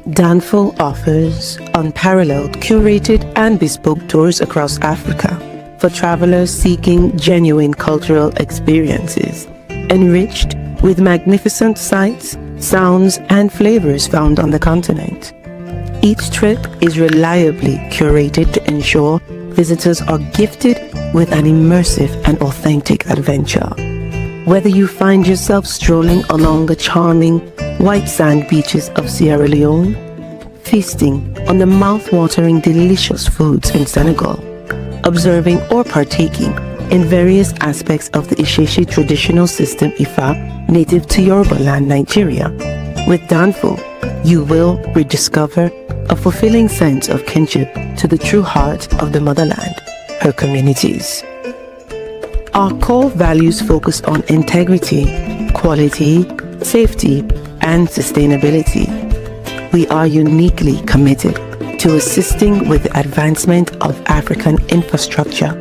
Danfo offers unparalleled, curated, and bespoke tours across Africa for travelers seeking genuine cultural experiences, enriched with magnificent sights, sounds, and flavors found on the continent. Each trip is reliably curated to ensure visitors are gifted with an immersive and authentic adventure. Whether you find yourself strolling along the charming white sand beaches of Sierra Leone, feasting on the mouth-watering delicious foods in Senegal, observing or partaking in various aspects of the Isheshi traditional system Ifa native to Yoruba land, Nigeria, with Danfo, you will rediscover a fulfilling sense of kinship to the true heart of the motherland, her communities. Our core values focus on integrity, quality, safety, and sustainability. We are uniquely committed to assisting with the advancement of African infrastructure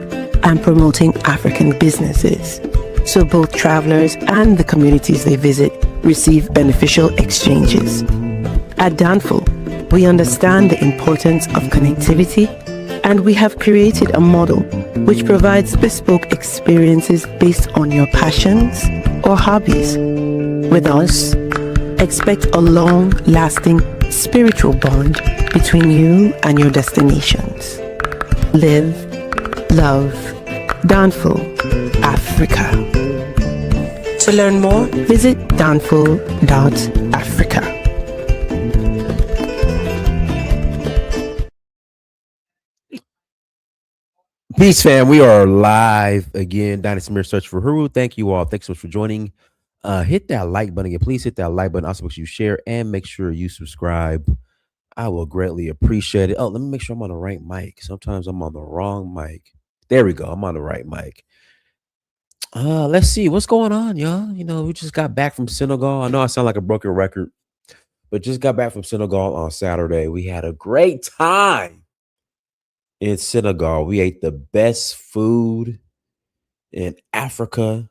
and promoting African businesses, so both travelers and the communities they visit receive beneficial exchanges. At Danfo, we understand the importance of connectivity, and we have created a model which provides bespoke experiences based on your passions or hobbies. With us, expect a long-lasting spiritual bond between you and your destinations. Live, love, Danfo Africa. To learn more, visit danfo.africa. Peace, fam. We are live again. Dynasty Mirror Search for Huru. Thank you all. Thanks so much for joining. Hit that like button again. Please hit that like button. Also, make sure you share and make sure you subscribe. I will greatly appreciate it. Oh, let me make sure I'm on the right mic. Sometimes I'm on the wrong mic. There we go. I'm on the right mic. Let's see what's going on, y'all. We just got back from Senegal. I know I sound like a broken record, but just got back from Senegal on Saturday. We had a great time in Senegal. We ate the best food in Africa,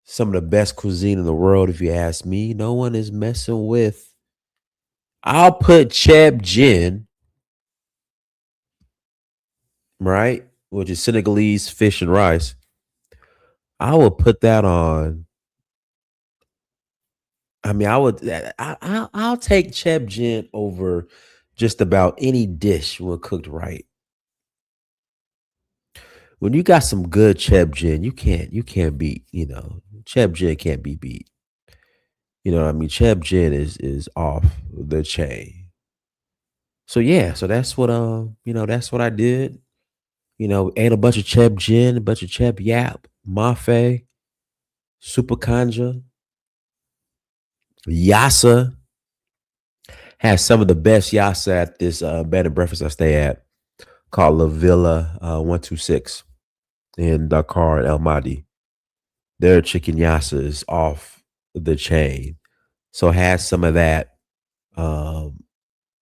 some of the best cuisine in the world, if you ask me. No one is messing with. I'll put cheb jin, right, which is Senegalese fish and rice. I will put that on. I mean, I'll take cheb jin over just about any dish when cooked right. When you got some good cheb jin, you can't beat. Cheb jin can't be beat. You know what I mean? Cheb jin is off the chain. So yeah, so that's what I did. Ate a bunch of cheb jin, a bunch of cheb yap, mafe, super kanja, yassa. Had some of the best yassa at this bed and breakfast I stay at called La Villa 126 in Dakar and El Madi. Their chicken yassa is off the chain. So had some of that. Um,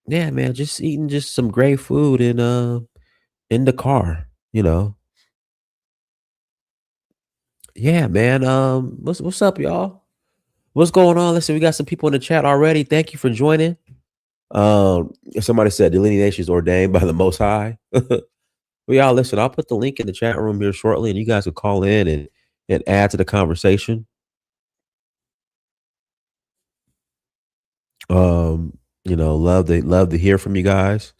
yeah, man, just eating just some great food in the car, you know. Yeah, man. What's up, y'all? What's going on? Listen, we got some people in the chat already. Thank you for joining. Somebody said delineation is ordained by the Most High. Well, y'all, listen. I'll put the link in the chat room here shortly, and you guys will call in and add to the conversation. Love to hear from you guys.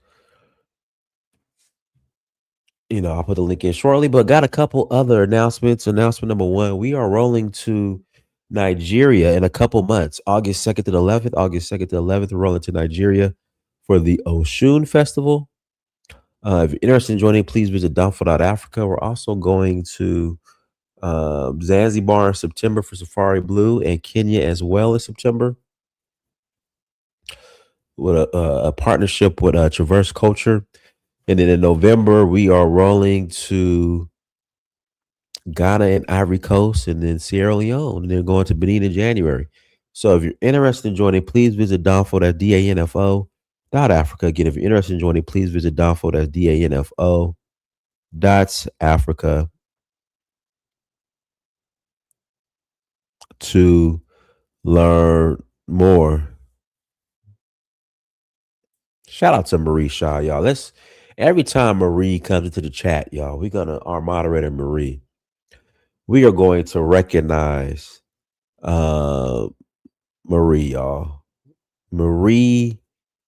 I'll put the link in shortly, but got a couple other announcements. Announcement number one: we are rolling to Nigeria in a couple months, August 2nd to the 11th. August 2nd to 11th, we're rolling to Nigeria for the Oshun Festival. If you're interested in joining, please visit Africa. We're also going to Zanzibar in September for Safari Blue, and Kenya as well in September with a partnership with Traverse Culture. And then in November, we are rolling to Ghana and Ivory Coast, and then Sierra Leone, and then going to Benin in January. So if you're interested in joining, please visit Danfo, that's DANFO .Africa. Again, if you're interested in joining, please visit Danfo, that's DANFO .Africa to learn more. Shout out to Marie Shaw, y'all. Let's every time Marie comes into the chat, y'all, we're gonna our moderator Marie, we are going to recognize uh Marie, y'all. Marie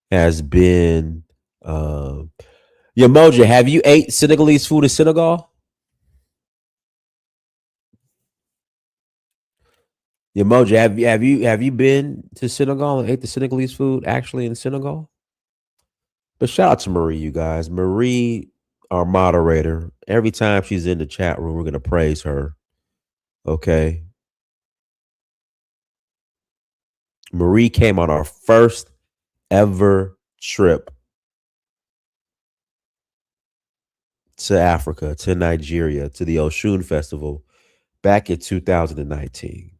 has been Yamoja, have you ate Senegalese food in Senegal? Yamoja, have you been to Senegal and ate the Senegalese food actually in Senegal? But shout out to Marie, you guys. Marie, our moderator, every time she's in the chat room, we're gonna praise her. Okay. Marie came on our first ever trip to Africa, to Nigeria, to the Oshun Festival back in 2019.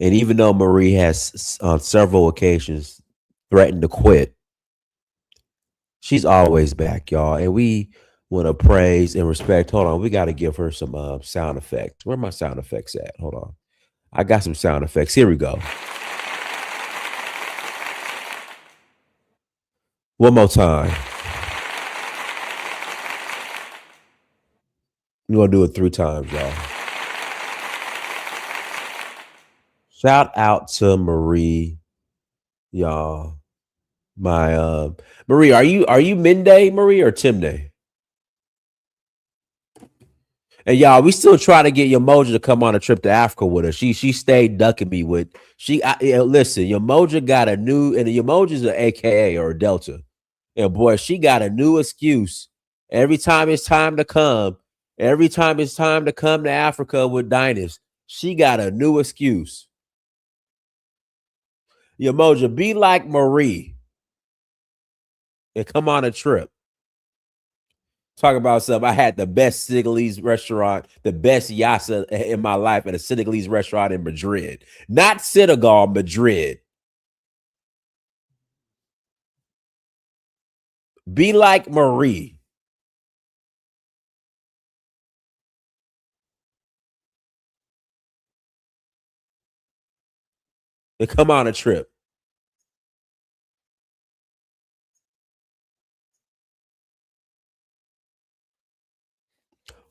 And even though Marie has on several occasions threatened to quit, she's always back, y'all. And we want to praise and respect. Hold on, we got to give her some sound effects. Where are my sound effects at? Hold on. I got some sound effects. Here we go. One more time. We're going to do it 3 times, y'all. Shout out to Marie, y'all. My Marie, are you Minde, Marie, or Timne? And y'all, we still trying to get Yamoja to come on a trip to Africa with us. She stayed ducking me with listen, Yamoja got a new, and the Yamoja's an AKA or a Delta. And boy, she got a new excuse every time it's time to come. Every time it's time to come to Africa with Dynas, she got a new excuse. Yamoja, be like Marie and come on a trip. Talk about something. I had the best Senegalese restaurant, the best yassa in my life at a Senegalese restaurant in Madrid. Not Senegal, Madrid. Be like Marie. And come on a trip.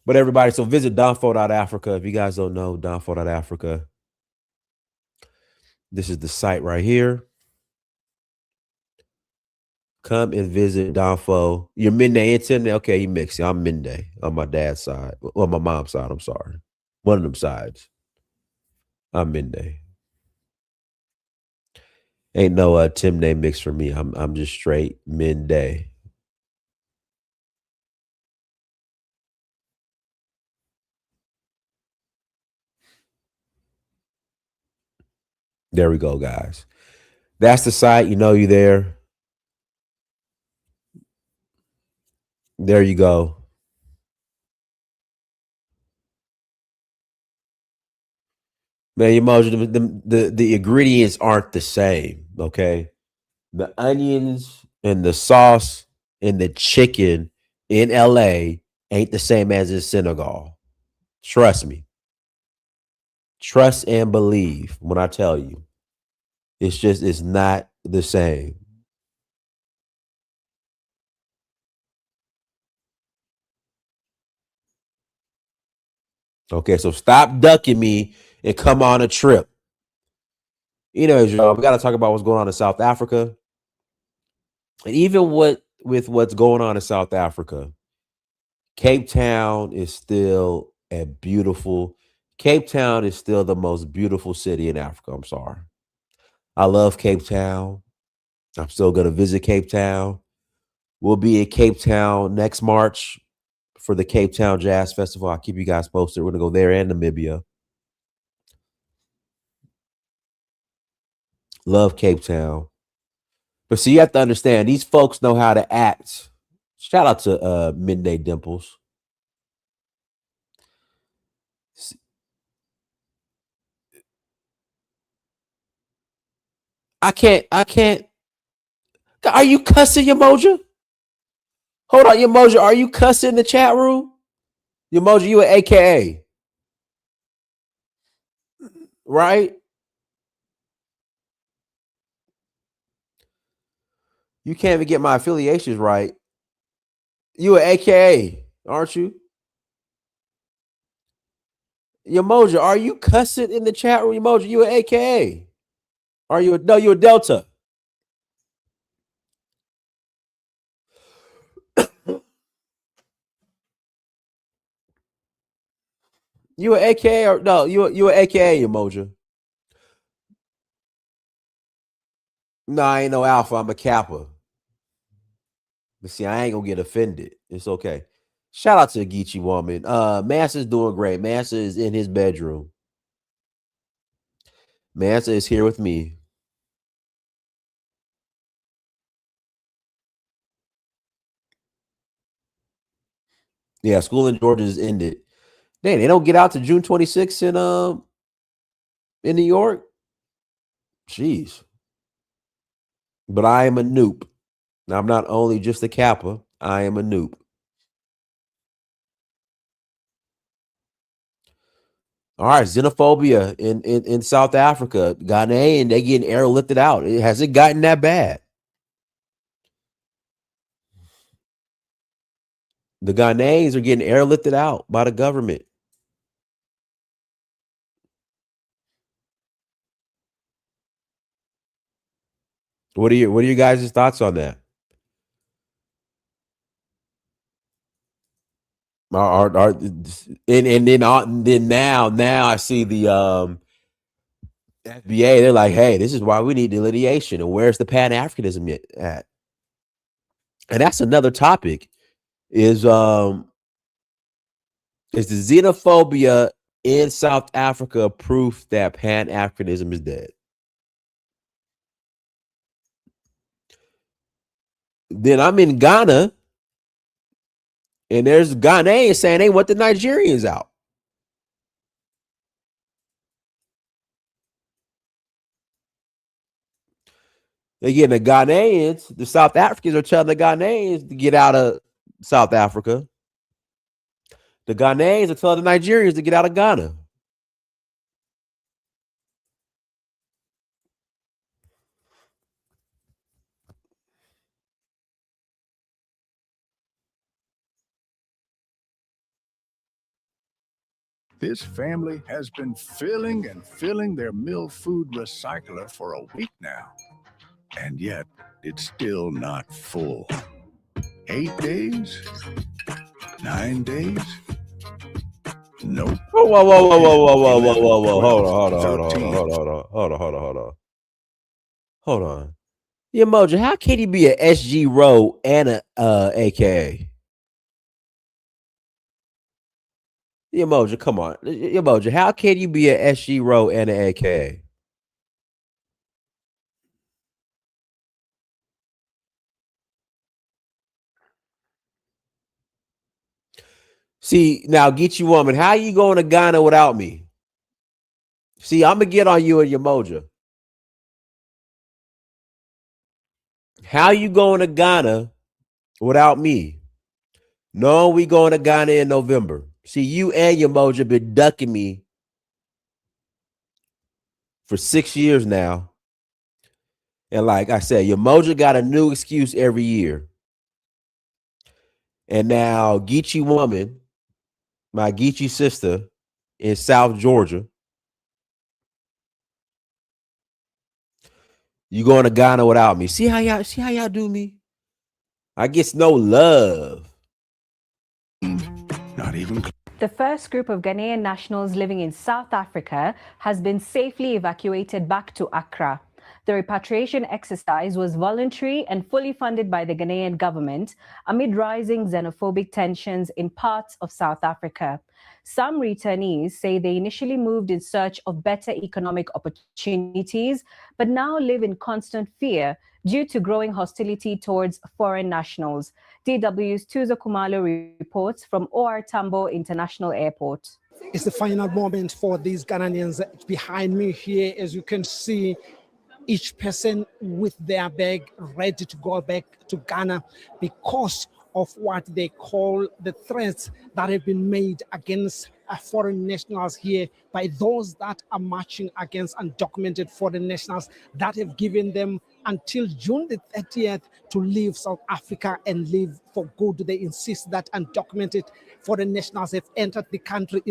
But everybody, so visit Danfo Africa. If you guys don't know, Danfo Africa. This is the site right here. Come and visit Danfo. You're Minde and Timne? Okay, you mix it. I'm Minde on my dad's side. Well, my mom's side, I'm sorry. One of them sides. I'm Minde. Ain't no Timne mix for me. I'm just straight Minde. There we go, guys. That's the site. You know you there. There you go. Man, emoji, the ingredients aren't the same. Okay. The onions and the sauce and the chicken in LA ain't the same as in Senegal. Trust me. Trust and believe when I tell you. It's not the same. Okay, so stop ducking me and come on a trip. Anyways, y'all, we got to talk about what's going on in South Africa. And even with what's going on in South Africa, Cape Town is still a beautiful. Cape Town is still the most beautiful city in Africa. I'm sorry. I love Cape Town. I'm still going to visit Cape Town. We'll be in Cape Town next March for the Cape Town Jazz Festival. I'll keep you guys posted. We're going to go there and Namibia. Love Cape Town. But see, you have to understand, these folks know how to act. Shout out to Midday Dimples. I can't. Are you cussing, Yamoja? Hold on, Yamoja. Are you cussing in the chat room? Yamoja, you an AKA, right? You can't even get my affiliations right. You an AKA, aren't you? Emoji, are you cussing in the chat room? Emoji, you an AKA? Are you no? You a Delta? You an AKA or no? You an AKA emoji? No, I ain't no alpha. I'm a kappa. But see, I ain't gonna get offended. It's okay. Shout out to the Geechee woman. Massa's doing great. Massa is in his bedroom. Massa is here with me. Yeah, school in Georgia is ended. Dang, they don't get out to June 26th in New York. Jeez. But I am a noob. I'm not only just a kappa, I am a noob. All right, xenophobia in South Africa. Ghanaian, they getting airlifted out. Has it gotten that bad? The Ghanaians are getting airlifted out by the government. What are your guys' thoughts on that? And then now I see the FBA. They're like, hey, this is why we need delineation, and where's the Pan-Africanism at? And that's another topic. Is the xenophobia in South Africa proof that Pan-Africanism is dead? Then I'm in Ghana, and there's Ghanaians saying they want the Nigerians out. Again, the Ghanaians, the South Africans are telling the Ghanaians to get out of South Africa. The Ghanaians are telling the Nigerians to get out of Ghana. This family has been filling and filling their mill food recycler for a week now. And yet, it's still not full. 8 days? 9 days? Nope. Oh, whoa. Hold on. Emoji, how can he be a SG Row and a AKA? Emoji, come on. Emoji, how can you be a SG Row and an AKA? See, now get you woman. How you going to Ghana without me? See, I'm gonna get on you and Emoji. How you going to Ghana without me? No, we going to Ghana in November. See, you and Emoji been ducking me for 6 years now. And like I said, Emoji got a new excuse every year. And now Geechee woman, my Geechee sister in South Georgia, you going to Ghana without me. See how y'all do me? I guess no love. Not even close. The first group of Ghanaian nationals living in South Africa has been safely evacuated back to Accra. The repatriation exercise was voluntary and fully funded by the Ghanaian government amid rising xenophobic tensions in parts of South Africa. Some returnees say they initially moved in search of better economic opportunities, but now live in constant fear due to growing hostility towards foreign nationals. DW's Tuzo Kumalo reports from OR Tambo International Airport. It's the final moment for these Ghanaians behind me here. As you can see, each person with their bag ready to go back to Ghana because of what they call the threats that have been made against foreign nationals here by those that are marching against undocumented foreign nationals that have given them until June the 30th to leave South Africa and leave for good. They insist that undocumented foreign nationals have entered the country.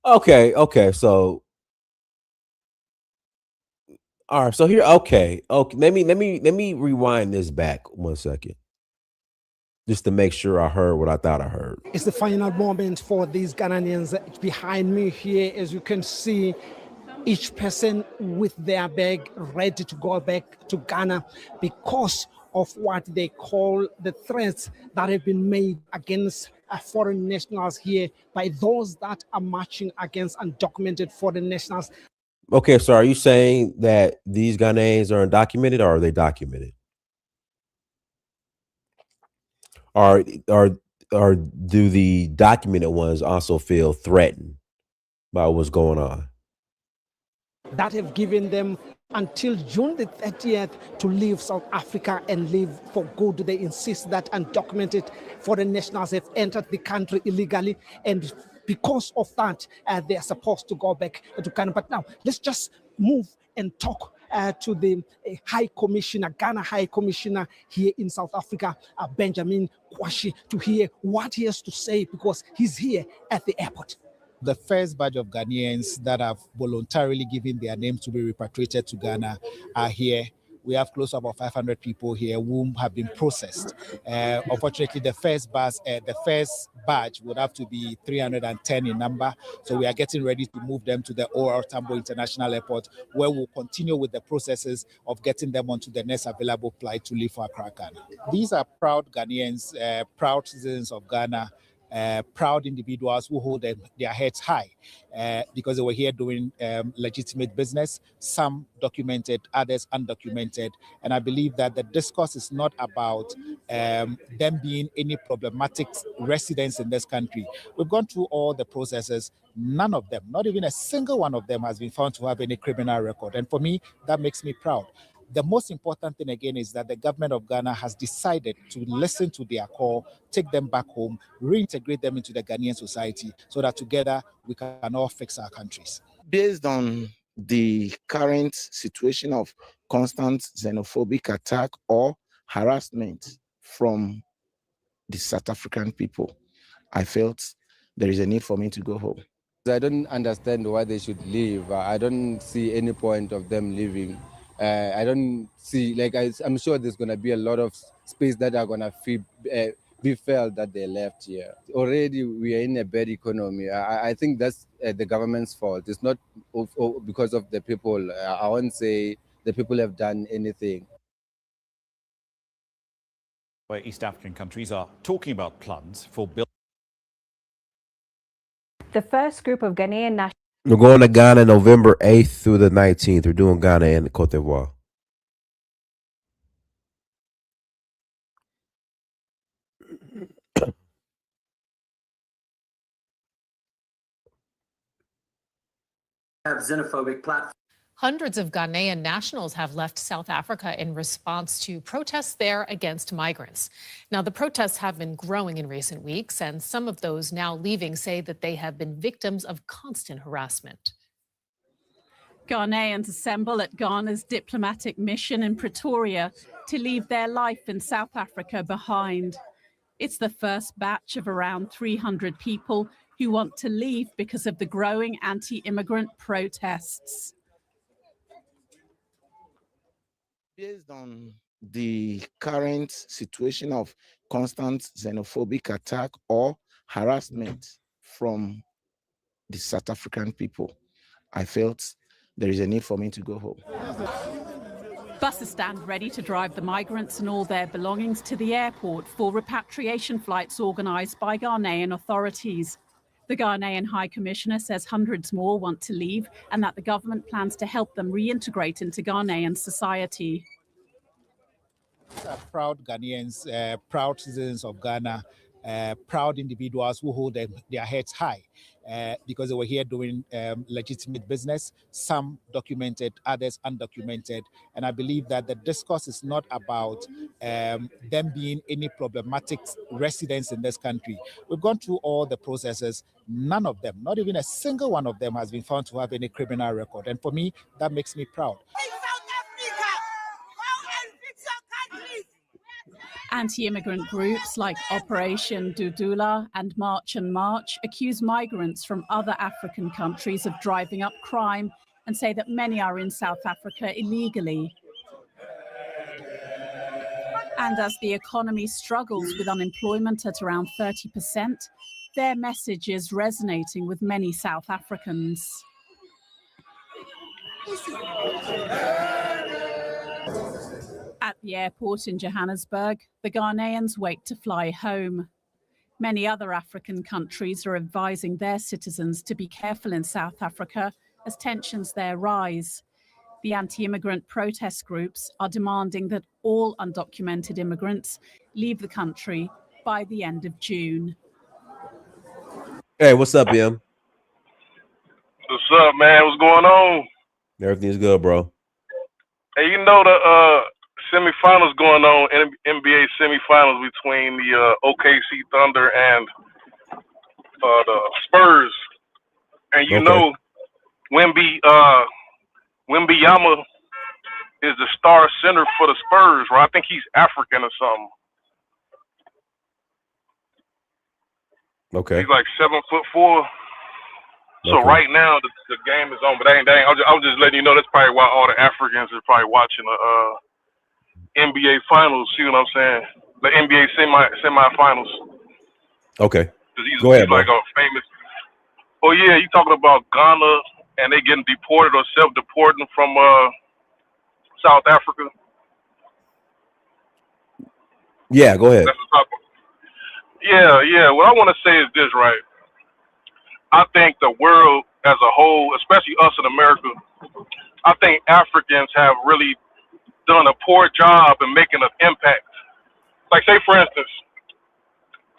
Okay. So, all right. So here, okay. Let me rewind this back 1 second, just to make sure I heard what I thought I heard. It's the final moment for these Ghanaians. Behind me here, as you can see, each person with their bag ready to go back to Ghana because of what they call the threats that have been made against foreign nationals here by those that are marching against undocumented foreign nationals. Okay, so are you saying that these Ghanaians are undocumented, or are they documented? Or do the documented ones also feel threatened by what's going on? That have given them until June the 30th to leave South Africa and leave for good. They insist that undocumented foreign nationals have entered the country illegally, and because of that, they are supposed to go back to Ghana. But now, let's just move and talk to the High Commissioner, Ghana High Commissioner here in South Africa, Benjamin Kwashi, to hear what he has to say because he's here at the airport. The first batch of Ghanaians that have voluntarily given their names to be repatriated to Ghana are here. We have close to about 500 people here who have been processed. Unfortunately, the first batch would have to be 310 in number. So we are getting ready to move them to the OR Tambo International Airport, where we'll continue with the processes of getting them onto the next available flight to leave for Accra, Ghana. These are proud Ghanaians, proud citizens of Ghana. Proud individuals who hold their heads high because they were here doing legitimate business, some documented, others undocumented. And I believe that the discourse is not about them being any problematic residents in this country. We've gone through all the processes. None of them, not even a single one of them, has been found to have any criminal record. And for me, that makes me proud. The most important thing, again, is that the government of Ghana has decided to listen to their call, take them back home, reintegrate them into the Ghanaian society so that together we can all fix our countries. Based on the current situation of constant xenophobic attack or harassment from the South African people, I felt there is a need for me to go home. I don't understand why they should leave. I don't see any point of them leaving. I don't see, I'm sure there's going to be a lot of space that are going to be felt that they left here. Already we are in a bad economy. I think that's the government's fault. It's not because of the people. I won't say the people have done anything. Where East African countries are talking about plans for building. The first group of Ghanaian nationals. We're going to Ghana November 8th through the 19th. We're doing Ghana and Cote d'Ivoire. Have xenophobic platforms. Hundreds of Ghanaian nationals have left South Africa in response to protests there against migrants. Now, the protests have been growing in recent weeks, and some of those now leaving say that they have been victims of constant harassment. Ghanaians assemble at Ghana's diplomatic mission in Pretoria to leave their life in South Africa behind. It's the first batch of around 300 people who want to leave because of the growing anti-immigrant protests. Based on the current situation of constant xenophobic attack or harassment from the South African people, I felt there is a need for me to go home. Buses stand ready to drive the migrants and all their belongings to the airport for repatriation flights organised by Ghanaian authorities. The Ghanaian High Commissioner says hundreds more want to leave and that the government plans to help them reintegrate into Ghanaian society. These are proud Ghanaians, proud citizens of Ghana, proud individuals who hold their heads high because they were here doing legitimate business, some documented, others undocumented. And I believe that the discourse is not about them being any problematic residents in this country. We've gone through all the processes. None of them, not even a single one of them, has been found to have any criminal record. And for me, that makes me proud. Anti-immigrant groups like Operation Dudula and March and March accuse migrants from other African countries of driving up crime and say that many are in South Africa illegally. And as the economy struggles with unemployment at around 30%, their message is resonating with many South Africans. At the airport in Johannesburg, the Ghanaians wait to fly home. Many other African countries are advising their citizens to be careful in South Africa as tensions there rise. The anti-immigrant protest groups are demanding that all undocumented immigrants leave the country by the end of June. Hey, what's up, Em? What's up, man? What's going on? Everything's good, bro. Hey, you know the semifinals going on, NBA semifinals between the OKC Thunder and the Spurs, and you know Wembanyama is the star center for the Spurs, right? I think he's African or something. Okay. He's like 7'4". So right now the game is on, but I was just letting you know that's probably why all the Africans are probably watching the NBA finals. See what I'm saying? The NBA semifinals. Okay. He's, Go ahead, he's like a famous. Oh yeah, you talking about Ghana and they getting deported or self-deporting from South Africa? Yeah, go ahead. That's the topic. Yeah. What I want to say is this, right? I think the world as a whole, especially us in America, I think Africans have really done a poor job in making an impact. Like, say, for instance,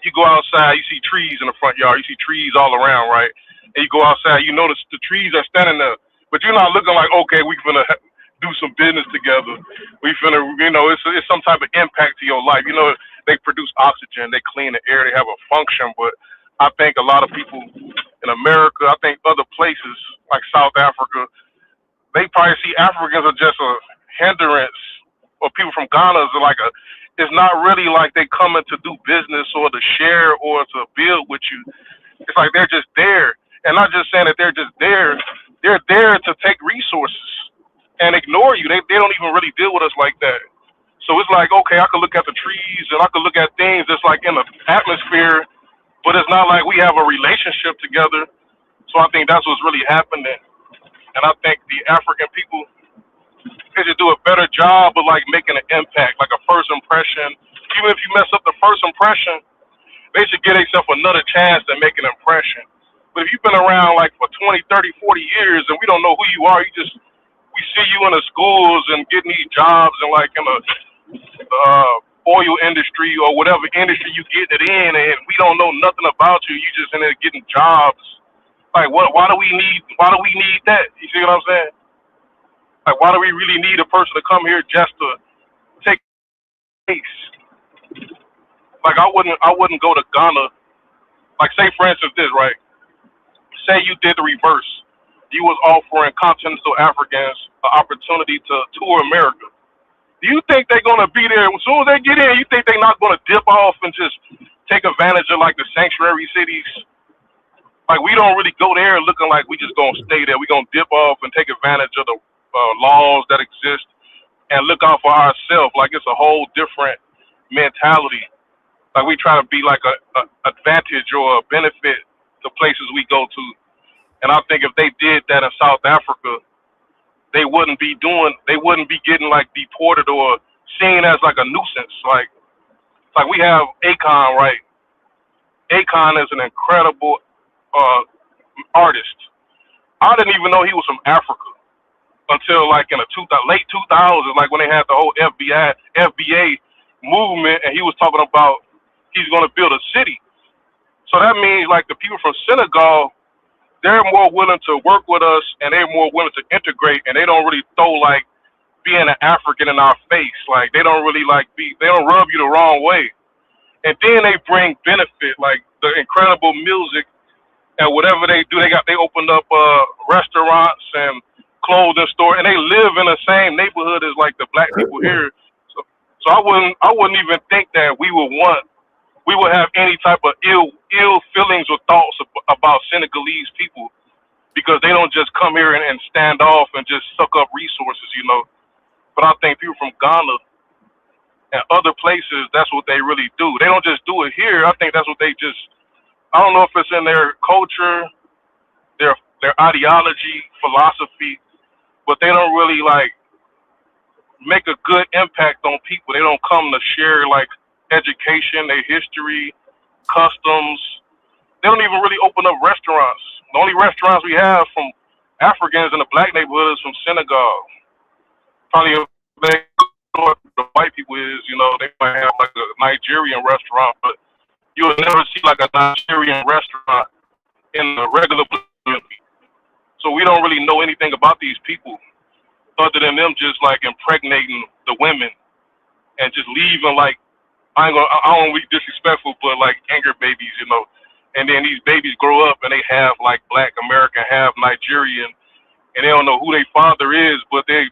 you go outside, you see trees in the front yard, you see trees all around, right? And you go outside, you notice the trees are standing there, but you're not looking like, okay, we finna do some business together. We finna, it's some type of impact to your life. You know, they produce oxygen, they clean the air, they have a function, but I think a lot of people in America, I think other places like South Africa, they probably see Africans are just a hindrance, or people from Ghana is like it's not really like they coming to do business or to share or to build with you. It's like they're just there. And not just saying that they're just there, they're there to take resources and ignore you. They don't even really deal with us like that. So it's like, okay, I can look at the trees and I can look at things that's like in the atmosphere, but it's not like we have a relationship together. So I think that's what's really happening. And I think the African people, they should do a better job of like making an impact, like a first impression. Even if you mess up the first impression, they should give themselves another chance to make an impression. But if you've been around like for 20, 30, 40 years and we don't know who you are, we see you in the schools and getting these jobs and like in the oil industry or whatever industry you get it in, and we don't know nothing about you. You just in there getting jobs. Like why do we need that? You see what I'm saying? Like why do we really need a person to come here just to take place? Like I wouldn't go to Ghana. Like say for instance this, right? Say you did the reverse. You was offering continental Africans an opportunity to tour America. Do you think they're gonna be there as soon as they get in? You think they're not gonna dip off and just take advantage of like the sanctuary cities? Like we don't really go there looking like we just gonna stay there. We gonna dip off and take advantage of the laws that exist and look out for ourselves. Like it's a whole different mentality. Like we try to be like a advantage or a benefit to places we go to. And I think if they did that in South Africa, they wouldn't be getting like deported or seen as like a nuisance. Like we have Akon, right? Akon is an incredible artist. I didn't even know he was from Africa until like in the late 2000s, like when they had the whole FBA movement, and he was talking about he's going to build a city. So that means like the people from Senegal they're more willing to work with us and they're more willing to integrate, and they don't really throw like being an African in our face. Like they don't really like they don't rub you the wrong way. And then they bring benefit, like the incredible music and whatever they do. They opened up restaurants and clothing store, and they live in the same neighborhood as like the black people here. So I wouldn't even think that we would have any type of ill feelings or thoughts about Senegalese people, because they don't just come here and stand off and just suck up resources, you know. But I think people from Ghana and other places, that's what they really do. They don't just do it here. I think that's what they just, I don't know if it's in their culture, their ideology, philosophy, but they don't really like make a good impact on people. They don't come to share like education, their history, customs. They don't even really open up restaurants. The only restaurants we have from Africans in the black neighborhood is from Senegal. Probably the white people is, you know, they might have like a Nigerian restaurant, but you will never see like a Nigerian restaurant in the regular community. So we don't really know anything about these people other than them just like impregnating the women and just leaving like, I don't want to be disrespectful, but like anger babies, you know. And then these babies grow up and they have like black American, half Nigerian, and they don't know who their father is, but they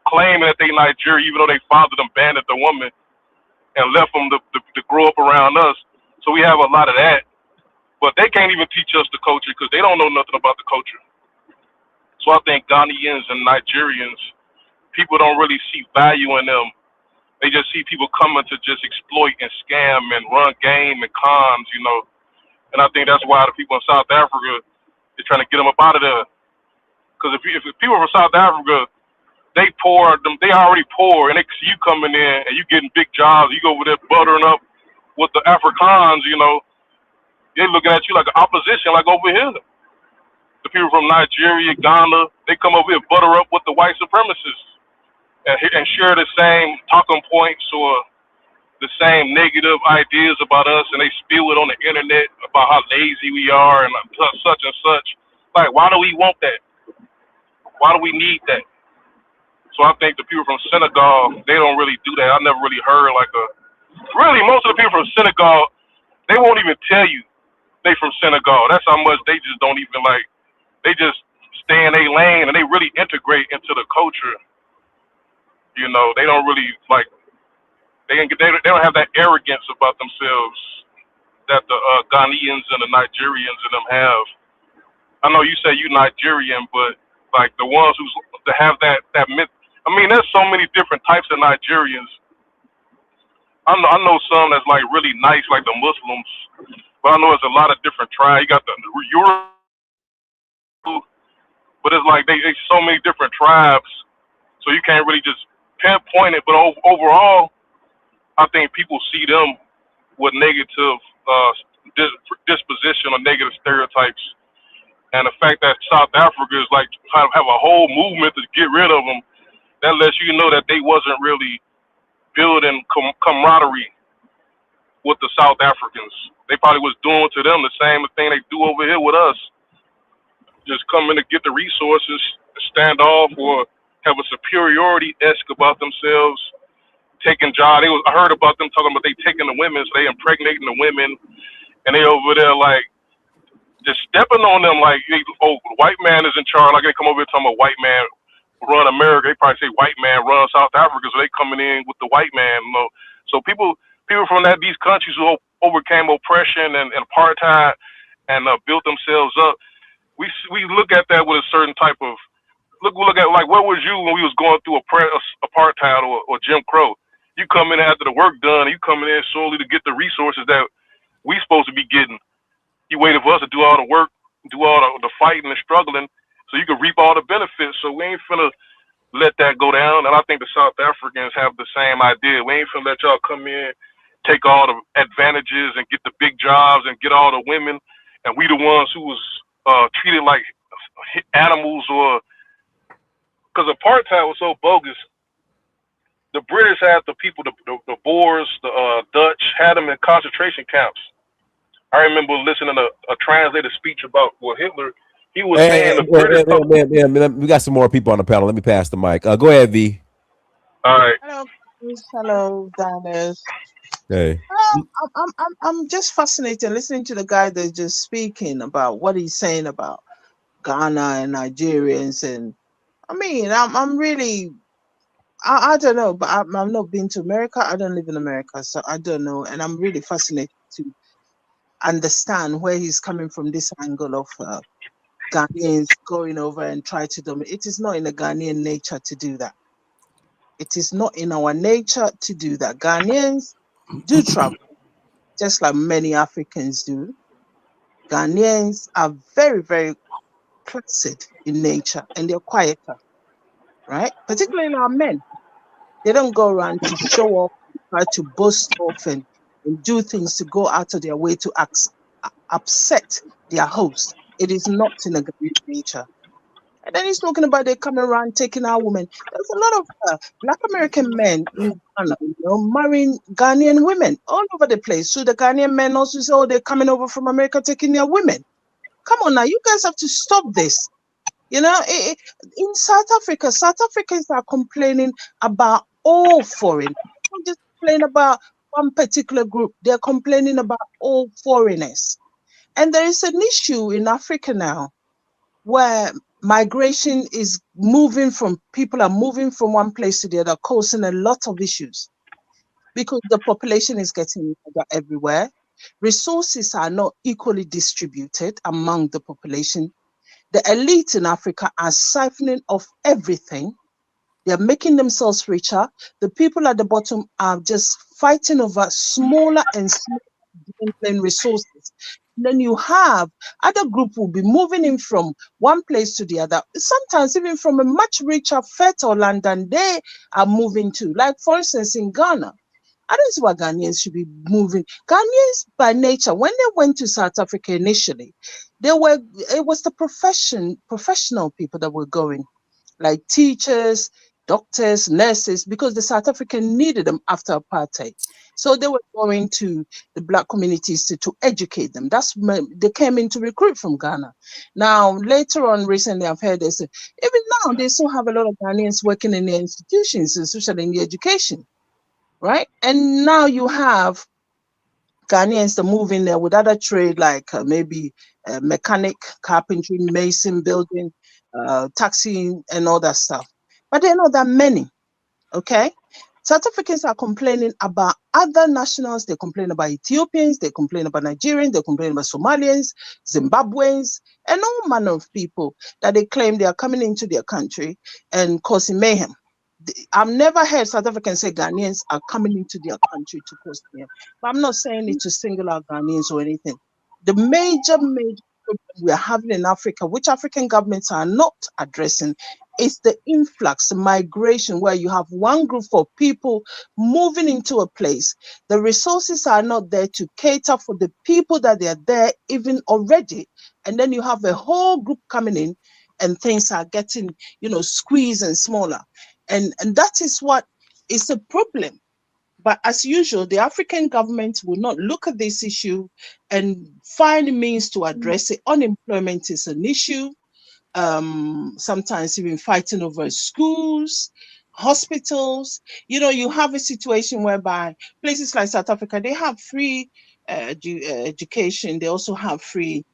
claim that they Nigerian, even though they father them abandoned the woman and left them to grow up around us. So we have a lot of that, but they can't even teach us the culture because they don't know nothing about the culture. So I think Ghanaians and Nigerians, people don't really see value in them. They just see people coming to just exploit and scam and run game and cons, you know. And I think that's why the people in South Africa is trying to get them up out of there. Because if people from South Africa, they already poor, and they see you coming in and you getting big jobs. You go over there buttering up with the Afrikaans, you know. They looking at you like an opposition, like over here. The people from Nigeria, Ghana, they come over here butter up with the white supremacists and share the same talking points or the same negative ideas about us, and they spew it on the internet about how lazy we are and such and such. Like, why do we want that? Why do we need that? So I think the people from Senegal, they don't really do that. I never really heard really most of the people from Senegal, they won't even tell you they from Senegal. That's how much they just don't even like, they just stay in their lane and they really integrate into the culture. You know, they don't really like, they don't have that arrogance about themselves that the Ghanaians and the Nigerians and them have. I know you say you Nigerian, but like the ones who have that myth. I mean, there's so many different types of Nigerians. I know some that's like really nice, like the Muslims, but I know there's a lot of different tribes. You got the Yoruba, but it's like they so many different tribes, so you can't really just pinpoint it. But overall, I think people see them with negative disposition or negative stereotypes. And the fact that South Africa is like have a whole movement to get rid of them, that lets you know that they wasn't really building camaraderie with the South Africans. They probably was doing to them the same thing they do over here with us. Just come in to get the resources, stand off, or have a superiority-esque about themselves, taking jobs. I heard about them talking about they taking the women, so they impregnating the women, and they over there like just stepping on them like, oh, the white man is in charge. Like they come over here talking about white man run America. They probably say white man run South Africa, so they coming in with the white man. You know? So people from these countries who overcame oppression and apartheid and built themselves up, we look at that with a certain type of look at like, where was you when we was going through apartheid or Jim Crow? You come in after the work done, and you coming in solely to get the resources that we supposed to be getting. You waited for us to do all the work, do all the fighting and struggling, so you can reap all the benefits. So we ain't finna let that go down. And I think the South Africans have the same idea. We ain't finna let y'all come in, take all the advantages and get the big jobs and get all the women, and we the ones who was treated like animals. Or because apartheid was so bogus, the British had the people, the Boers, the Dutch, had them in concentration camps. I remember listening to a translated speech about Hitler. He was saying Hey, the British. we got some more people on the panel. Let me pass the mic. Go ahead, V. All right. Hello, Chris. Hello, Dennis. Hey. I'm just fascinated listening to the guy that's just speaking about what he's saying about Ghana and Nigerians, and I mean, I'm really, I don't know, but I'm not been to America. I don't live in America, so I don't know, and I'm really fascinated to understand where he's coming from. This angle of Ghanaians going over and try to dominate. It is not in the Ghanaian nature to do that. It is not in our nature to do that. Ghanaians do travel, just like many Africans do. Ghanaians are very, very placid in nature and they're quieter, right? Particularly our men. They don't go around to show off, try to boast off and do things to go out of their way to upset their host. It is not in a Ghanaian nature. And then he's talking about they coming around taking our women. There's a lot of Black American men in Ghana, marrying Ghanaian women all over the place. So the Ghanaian men also say, oh, they're coming over from America taking their women. Come on now, you guys have to stop this. In South Africans are complaining about all foreign. They don't just complain about one particular group. They're complaining about all foreigners. And there is an issue in Africa now where migration is people are moving from one place to the other, causing a lot of issues because the population is getting bigger everywhere. Resources are not equally distributed among the population. The elite in Africa are siphoning off everything. They're making themselves richer. The people at the bottom are just fighting over smaller and smaller resources. Then you have other group will be moving in from one place to the other, sometimes even from a much richer, fertile land than they are moving to. Like, for instance, in Ghana, I don't see why Ghanaians should be moving. Ghanaians, by nature, when they went to South Africa initially, it was the professional people that were going, like teachers, doctors, nurses, because the South African needed them after apartheid. So they were going to the Black communities to educate them. They came in to recruit from Ghana. Now, later on, recently, I've heard they say, even now, they still have a lot of Ghanaians working in their institutions, especially in the education, right? And now you have Ghanaians that move in there with other trade, like maybe mechanic, carpentry, mason, building, taxi, and all that stuff. But they're not that many, okay? South Africans are complaining about other nationals. They complain about Ethiopians, they complain about Nigerians, they complain about Somalians, Zimbabweans, and all manner of people that they claim they are coming into their country and causing mayhem. I've never heard South Africans say Ghanaians are coming into their country to cause mayhem. But I'm not saying it to single out Ghanaians or anything. The major problem we are having in Africa, which African governments are not addressing, is the influx, the migration, where you have one group of people moving into a place. The resources are not there to cater for the people that they are there even already. And then you have a whole group coming in and things are getting, squeezed and smaller. And that is what is a problem. But as usual, the African government will not look at this issue and find means to address it. Unemployment is an issue. Sometimes even fighting over schools, hospitals. You have a situation whereby places like South Africa, they have free education. They also have free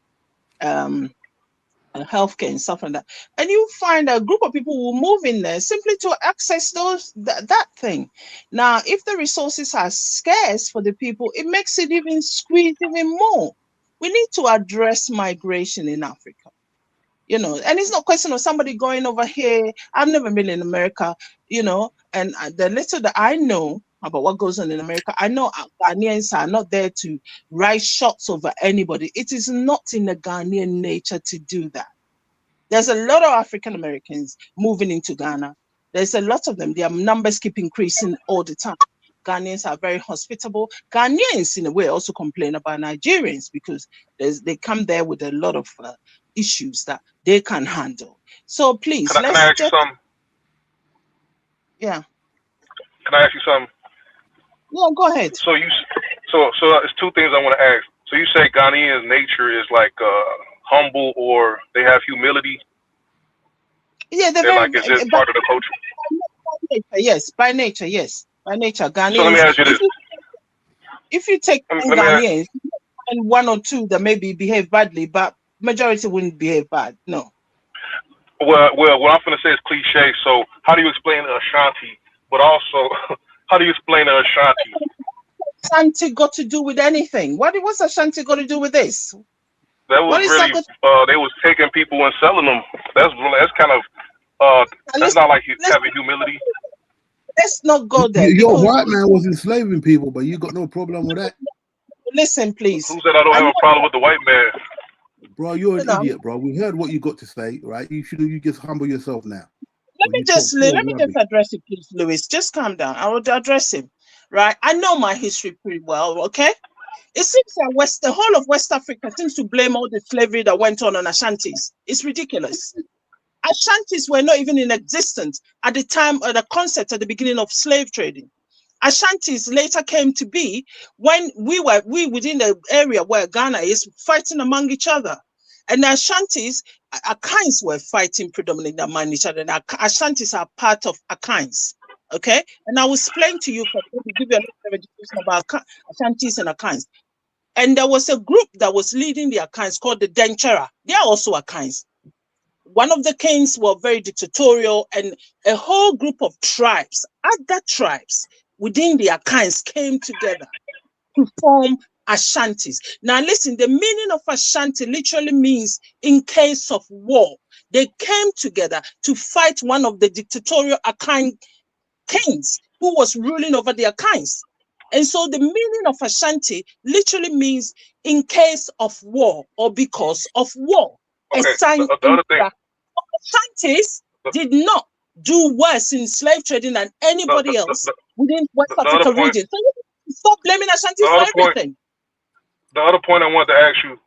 healthcare and stuff like that. And you find a group of people will move in there simply to access that thing. Now, if the resources are scarce for the people, it makes it even squeeze even more. We need to address migration in Africa. And it's not a question of somebody going over here. I've never been in America, and the little that I know about what goes on in America, I know Ghanaians are not there to write shots over anybody. It is not in the Ghanaian nature to do that. There's a lot of African Americans moving into Ghana. There's a lot of them. Their numbers keep increasing all the time. Ghanaians are very hospitable. Ghanaians, in a way, also complain about Nigerians because they come there with a lot of issues that they can handle. So please, can I ask you something? Yeah. Can I ask you something? Yeah, go ahead. So it's two things I want to ask. So you say Ghanaians' nature is like humble, or they have humility? Yeah, they're They're very, like, is this part of the culture? yes, by nature, yes. By nature, So let me Ghanaians, ask you this. if you take Let me ask, Ghanaians, and one or two that maybe behave badly, but majority wouldn't behave bad. No. well, what I'm going to say is cliche. So how do you explain Ashanti? But also, how do you explain Ashanti? Ashanti got to do with anything? What's Ashanti got to do with this? That was What is really, that? they was taking people and selling them. That's kind of, that's not like having humility. Let's not go there. Your white man was enslaving people, but you got no problem with that. Listen, please. Who said I don't have a problem with the white man? Bro, you're an idiot, bro. We heard what you got to say, right? You just humble yourself now. Let me just address it, please, Lewis. Just calm down. I will address him, right? I know my history pretty well, okay? It seems that the whole of West Africa seems to blame all the slavery that went on Ashantis. It's ridiculous. Ashantis were not even in existence at the time of the concept at the beginning of slave trading. Ashantis later came to be when we within the area where Ghana is fighting among each other. And the Ashantis, Akans were fighting predominantly among each other. And Ashantis are part of Akans. Okay? And I will explain to you, give you a little education about Ashantis and Akans. And there was a group that was leading the Akans called the Denchera. They are also Akans. One of the kings were very dictatorial, and a whole group of tribes, other tribes within the Akans came together to form Ashantis. Now listen, the meaning of Ashanti literally means in case of war. They came together to fight one of the dictatorial Akan kings who was ruling over the Akans. And so the meaning of Ashanti literally means in case of war or because of war. Okay, the other thing. Ashantis did not do worse in slave trading than anybody else within West Africa region. So you stop blaming Ashantis for everything. The other point I wanted to ask you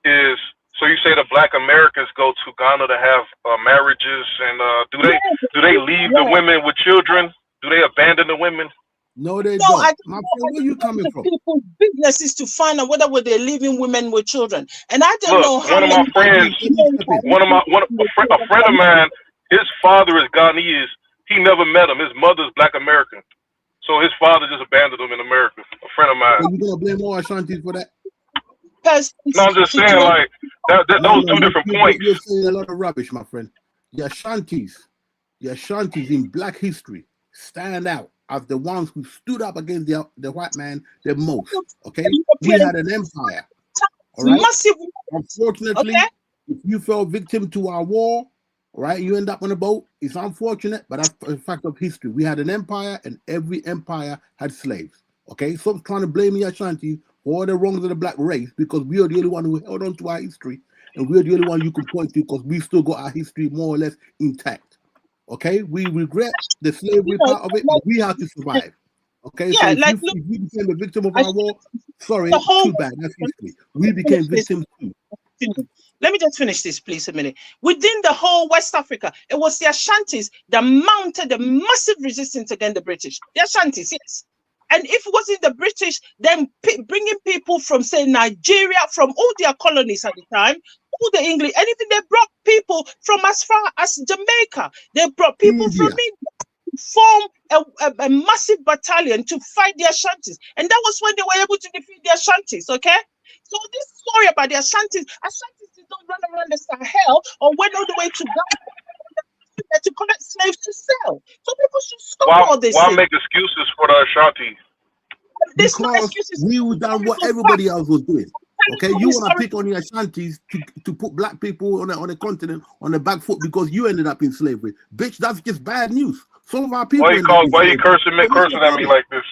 is, so you say the Black Americans go to Ghana to have marriages, and do they leave the women with children? Do they abandon the women? No, they don't. My friend, where you coming from? People's business is to find out whether they're leaving women with children, and I don't know how one of my friends, a friend of mine, his father is Ghanaian. He never met him. His mother's Black American, so his father just abandoned him in America. A friend of mine. Are you gonna blame all Ashantis for that? No, I'm just saying, like those two different points. You're saying a lot of rubbish, my friend. The Ashantis in Black history stand out as the ones who stood up against the white man the most. Okay, we had an empire. All right? Massive. Unfortunately, if you fell victim to our war, all right, you end up on a boat. It's unfortunate, but that's a fact of history. We had an empire, and every empire had slaves. Okay, stop trying to blame the Ashantis for all the wrongs of the black race, because we are the only one who held on to our history, and we're the only one you can point to because we still got our history more or less intact. Okay, we regret the slavery part of it, but we have to survive. Okay, so if we became a victim of our war, sorry, too bad. That's history. We became victims too. Let me just finish this, please, a minute. Within the whole West Africa, it was the Ashantis that mounted a massive resistance against the British. The Ashantis, yes. And if it wasn't the British, then bringing people from, say, Nigeria, from all their colonies at the time, all the English, and even they brought people from as far as Jamaica. They brought people from India to form a massive battalion to fight the Ashantis. And that was when they were able to defeat the Ashantis, okay? So this story about the Ashantis did not run around the Sahel or went all the way to Ghana to collect slaves to sell. So people should stop all this. Why make excuses for the Ashanti? Because we done what everybody else was doing. Okay, you want to pick on the Ashantis to put black people on the continent on the back foot because you ended up in slavery. Bitch, that's just bad news. Some of our people. Why you cursing at me like this?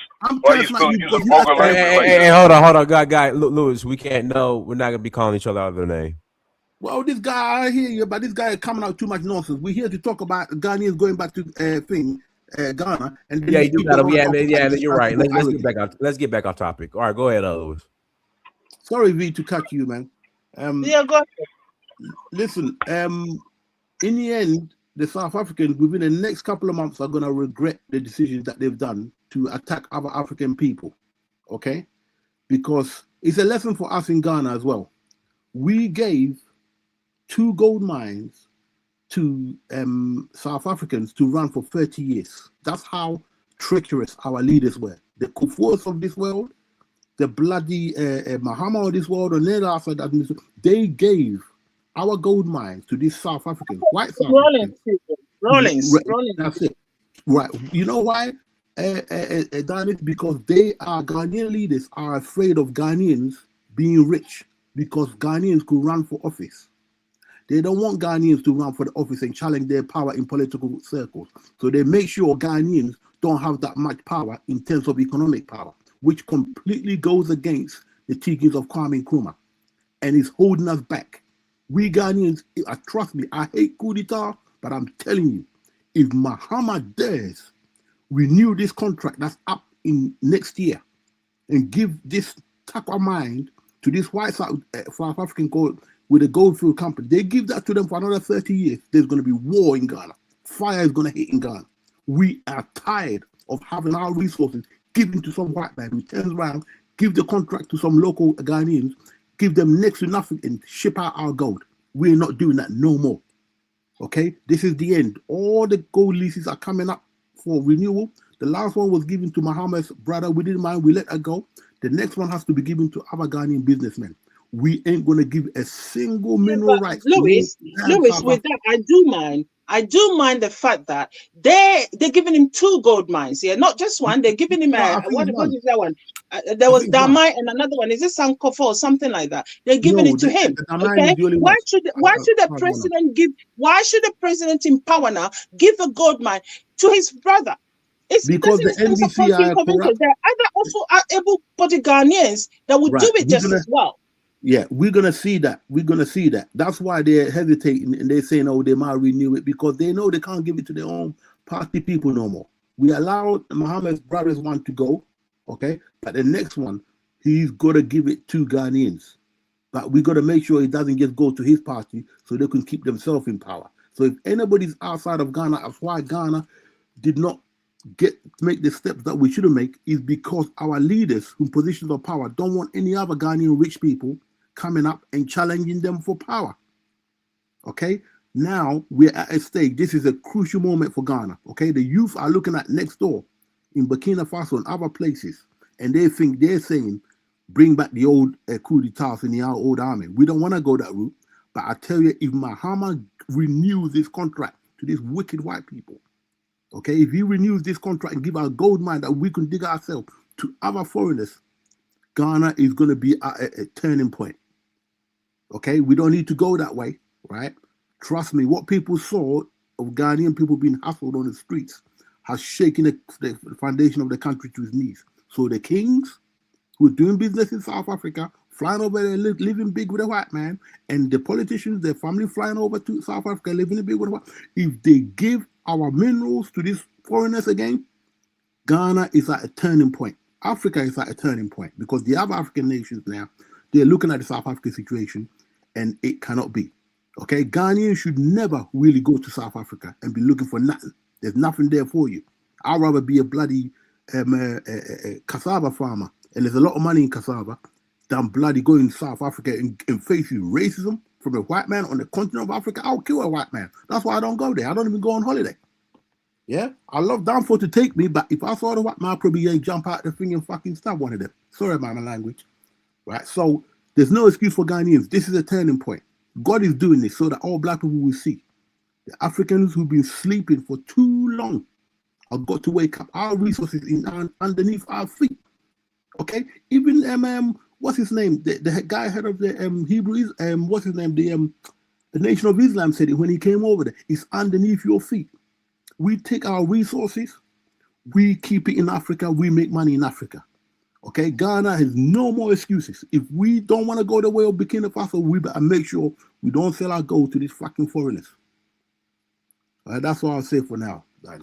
Why you still using vulgar language like this? Hey, hold on, guy, Lewis, we can't know. We're not gonna be calling each other out of their name. Well, this guy, I hear you, but this guy is coming out too much nonsense. We're here to talk about Ghanaians going back to Ghana. And yeah, you do got to. You're right. Let's get back on topic. All right, go ahead, Lewis. Sorry, V, to cut you, man. Yeah, go ahead. Listen, in the end, the South Africans within the next couple of months are going to regret the decisions that they've done to attack other African people. Okay, because It's a lesson for us in Ghana as well. We gave 2 gold mines to South Africans to run for 30 years. That's how treacherous our leaders were. The Kufuors of this world, the bloody Mahama of this world, and then after that, they gave our gold mines to these South Africans, white South Africans. Rollins. That's it. Right. You know why? That is because they are Ghanaian leaders are afraid of Ghanaians being rich because Ghanaians could run for office. They don't want Ghanaians to run for the office and challenge their power in political circles. So they make sure Ghanaians don't have that much power in terms of economic power, which completely goes against the teachings of Kwame Nkrumah and is holding us back. We Ghanaians, trust me, I hate coup d'etat, but I'm telling you, if Mahama dares renew this contract that's up in next year and give this Takwa mine to this white South African gold with a goldfield company, they give that to them for another 30 years, there's going to be war in Ghana. Fire is going to hit in Ghana. We are tired of having our resources given to some white man who turns around, give the contract to some local Ghanaians, give them next to nothing and ship out our gold. We're not doing that no more. Okay, this is the end. All the gold leases are coming up for renewal. The last one was given to Muhammad's brother. We didn't mind. We let her go. The next one has to be given to other Ghanaian businessmen. We ain't going to give a single mineral right. Lewis, with that, I do mind. I do mind the fact that they're giving him 2 gold mines here, not just one. They're giving him what is that one? There was Damai and another one. Is it Sankofa or something like that? They're giving it to him. Okay, why should the president give? Why should the president in power now give a gold mine to his brother? It's because the NDC are corrupt. There are other also able-bodied Ghanaians that would do it just as well. Yeah, we're gonna see that. We're gonna see that. That's why they're hesitating and they're saying, "Oh, they might renew it," because they know they can't give it to their own party people no more. We allowed Muhammad's brothers one to go, okay, but the next one he's gonna give it to Ghanaians. But we gotta make sure it doesn't just go to his party so they can keep themselves in power. So if anybody's outside of Ghana, that's why Ghana did not make the steps that we should have made, is because our leaders in positions of power don't want any other Ghanaian rich people coming up and challenging them for power. Okay, now we're at a stage. This is a crucial moment for Ghana. Okay, the youth are looking at next door in Burkina Faso and other places, and they're saying, bring back the old coup d'etats in the old army. We don't want to go that route. But I tell you, if Mahama renews this contract to these wicked white people, okay, if he renews this contract and give our gold mine that we can dig ourselves to other foreigners, Ghana is going to be at a turning point. Okay, we don't need to go that way, right? Trust me, what people saw of Ghanaian people being hustled on the streets has shaken the foundation of the country to its knees. So the kings who are doing business in South Africa, flying over there, living big with a white man, and the politicians, their family flying over to South Africa, living big with a white man, if they give our minerals to these foreigners again, Ghana is at a turning point. Africa is at a turning point because the other African nations now, they're looking at the South African situation and it cannot be. Okay, Ghanaians should never really go to South Africa and be looking for nothing. There's nothing there for you. I'd rather be a bloody cassava farmer, and there's a lot of money in cassava, than bloody going to South Africa and facing racism from a white man on the continent of Africa. I'll kill a white man. That's why I don't go there. I don't even go on holiday. Yeah, I love Danfo to take me, but if I saw the white man, I'd probably jump out the thing and fucking stab one of them. Sorry about my language. Right, so there's no excuse for Ghanaians. This is a turning point. God is doing this so that all black people will see. The Africans who've been sleeping for too long have got to wake up. Our resources underneath our feet. Okay, even what's his name? The guy head of the Hebrews, what's his name? The Nation of Islam said it when he came over there. It's underneath your feet. We take our resources, we keep it in Africa, we make money in Africa. Okay, Ghana has no more excuses. If we don't want to go the way of Burkina Faso, we better make sure we don't sell our gold to these fucking foreigners. That's all I'll say for now, guys.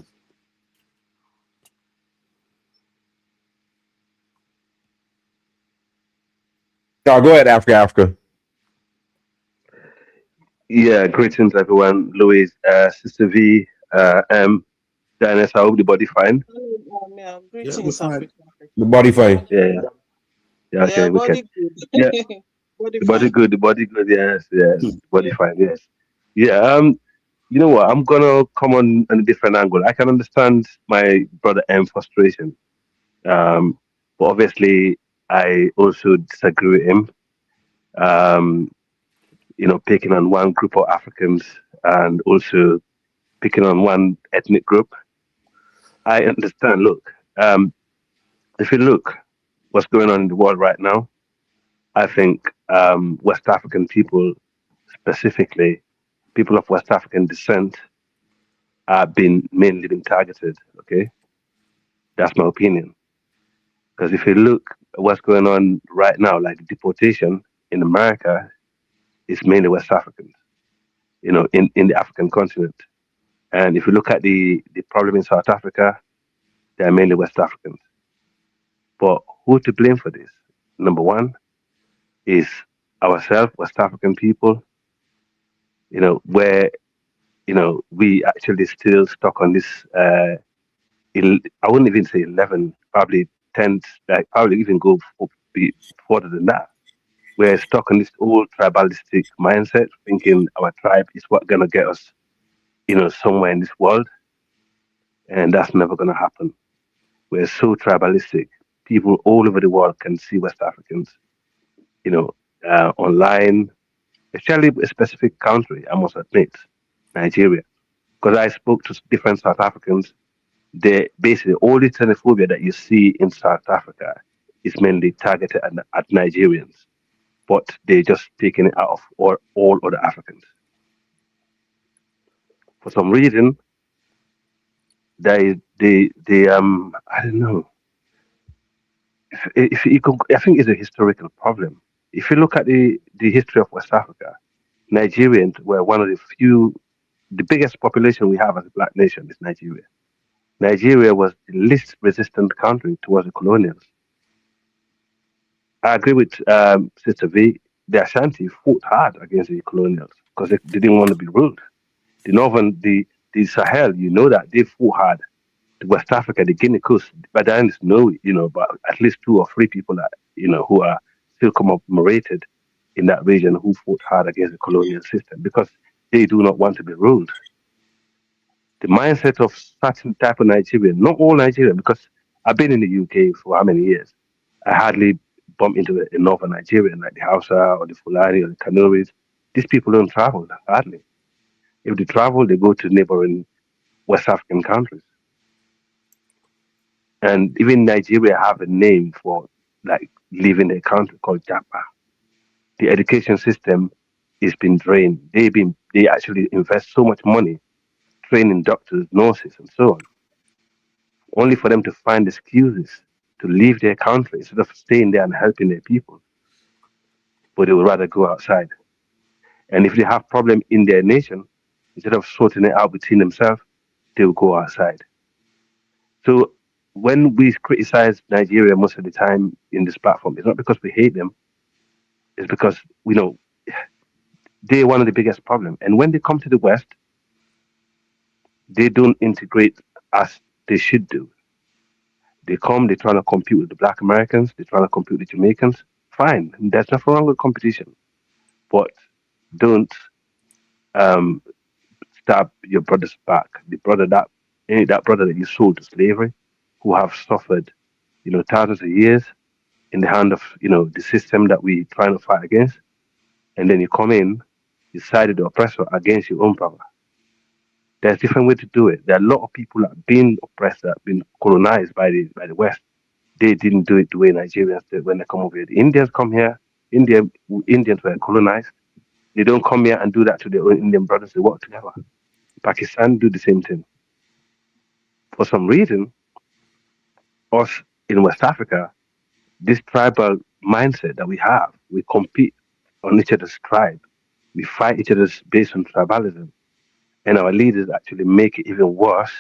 No, go ahead, Africa. Yeah, greetings everyone. Louis, Sister V, Dennis, I hope the body fine. Greetings, Africa. The body fine. Yeah, okay, Yeah, wicked. body good. Yeah, Body the body fine. good, the body good. Yes, yes, the body Yeah. fine. Yes. Yeah. You know what? I'm gonna come on a different angle. I can understand my brother M frustration. Um, but obviously, I also disagree with him. Um, picking on one group of Africans and also picking on one ethnic group. I understand. Look, if you look what's going on in the world right now, I think West African people, specifically people of West African descent, are being mainly been targeted. Okay, that's my opinion. Because if you look at what's going on right now, like deportation in America, is mainly West Africans. In the African continent. And if you look at the problem in South Africa, they are mainly West Africans. But who to blame for this? Number one is ourselves, West African people, where, we actually still stuck on this, I wouldn't even say 11, probably 10, like probably even go be further than that. We're stuck on this old tribalistic mindset, thinking our tribe is what going to get us, somewhere in this world. And that's never going to happen. We're so tribalistic. People all over the world can see West Africans, you know, online, especially a specific country, I must admit, Nigeria. Because I spoke to different South Africans, they basically all the xenophobia that you see in South Africa is mainly targeted at Nigerians, but they're just taking it out of all other Africans. For some reason, they I don't know. If you could, I think it's a historical problem. If you look at the history of West Africa, Nigerians were one of the few, the biggest population we have as a black nation is Nigeria. Nigeria was the least resistant country towards the colonials. I agree with Sister V. The Ashanti fought hard against the colonials because they didn't want to be ruled. The northern, the Sahel, that they fought hard. The West Africa, the Guinea Coast, but there is no, but at least two or three people that who are still commemorated in that region who fought hard against the colonial system because they do not want to be ruled. The mindset of certain type of Nigerian, not all Nigerian, because I've been in the UK for how many years? I hardly bump into a northern Nigerian like the Hausa or the Fulani or the Kanuris. These people don't travel hardly. If they travel, they go to neighboring West African countries. And even Nigeria have a name for like leaving the country called Japa. The education system is being drained. They actually invest so much money training doctors, nurses, and so on, only for them to find excuses to leave their country instead of staying there and helping their people. But they would rather go outside. And if they have problem in their nation, instead of sorting it out between themselves, they will go outside. So when we criticize Nigeria most of the time in this platform, it's not because we hate them. It's because we know they're one of the biggest problems. And when they come to the West, they don't integrate as they should do. They come, they're trying to compete with the Black Americans, they're trying to compete with the Jamaicans. Fine, there's nothing wrong with competition, but don't um, stab your brother's back. That brother that you sold to slavery, who have suffered, thousands of years in the hand of, the system that we trying to fight against, and then you come in, you sided the oppressor against your own brother. There's different way to do it. There are a lot of people that have been oppressed, that have been colonized by the West. They didn't do it the way Nigerians did when they come over here. The Indians come here. India, Indians were colonized. They don't come here and do that to their own Indian brothers. They work together. Pakistan do the same thing. For some reason, us in West Africa, this tribal mindset that we have, we compete on each other's tribe. We fight each other's based on tribalism. And our leaders actually make it even worse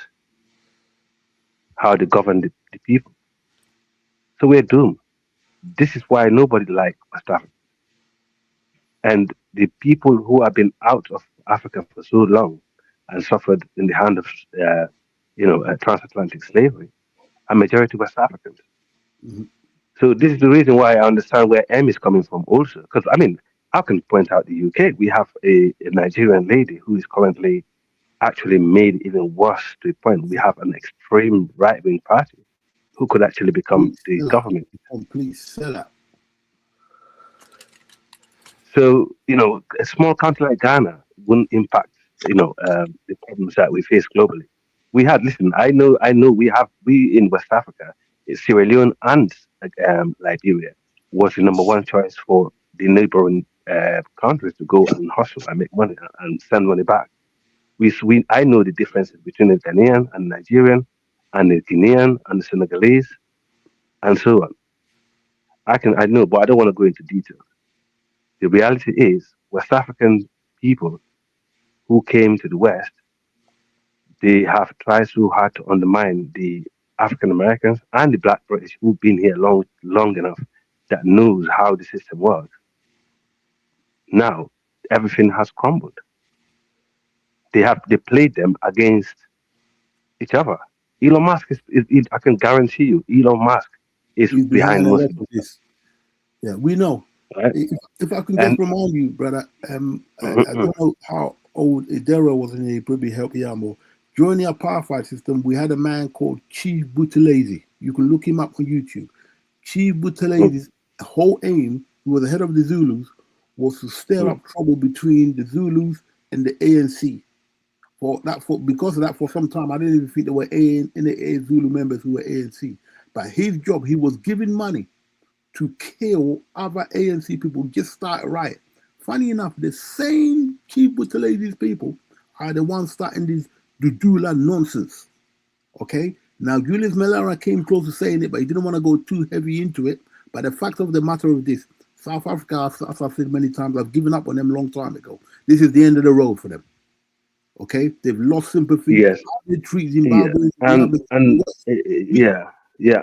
how they govern the people. So we're doomed. This is why nobody likes West Africa. And the people who have been out of Africa for so long and suffered in the hand of, transatlantic slavery are majority West Africans. Mm-hmm. So this is the reason why I understand where M is coming from also. Because I mean, I can point out the UK. We have a Nigerian lady who is currently actually made even worse to the point we have an extreme right wing party who could actually become the government. Complete sellout. So, a small country like Ghana wouldn't impact, the problems that we face globally. Listen, I know we in West Africa, Sierra Leone and Liberia was the number one choice for the neighboring countries to go and hustle and make money and send money back. I know the differences between the Ghanaian and Nigerian and the Guinean and the Senegalese and so on. I know, but I don't want to go into detail. The reality is, West African people who came to the West, they have tried so hard to undermine the African Americans and the Black British who've been here long enough that knows how the system works. Now, everything has crumbled. They played them against each other. Elon Musk I can guarantee you, Elon Musk is He's behind a most lot of of this. Yeah, we know. Right? If I can just remind you, brother, I don't know how old Idera was in it, probably help you out more. During the apartheid system, we had a man called Chief Buthelezi. You can look him up on YouTube. Chief Buthelezi's whole aim, who was the head of the Zulus, was to stir up trouble between the Zulus and the ANC. Because of that, for some time, I didn't even think there were any Zulu members who were ANC. But his job, he was giving money to kill other ANC people, just start a riot. Funny enough, the same Chief Buthelezi people are the ones starting this Dudula nonsense. Okay? Now, Julius Malema came close to saying it, but he didn't want to go too heavy into it. But the fact of the matter of this, South Africa, as I've said many times, I've given up on them a long time ago. This is the end of the road for them. Okay? They've lost sympathy. Yes. They treat Zimbabwe. Yeah.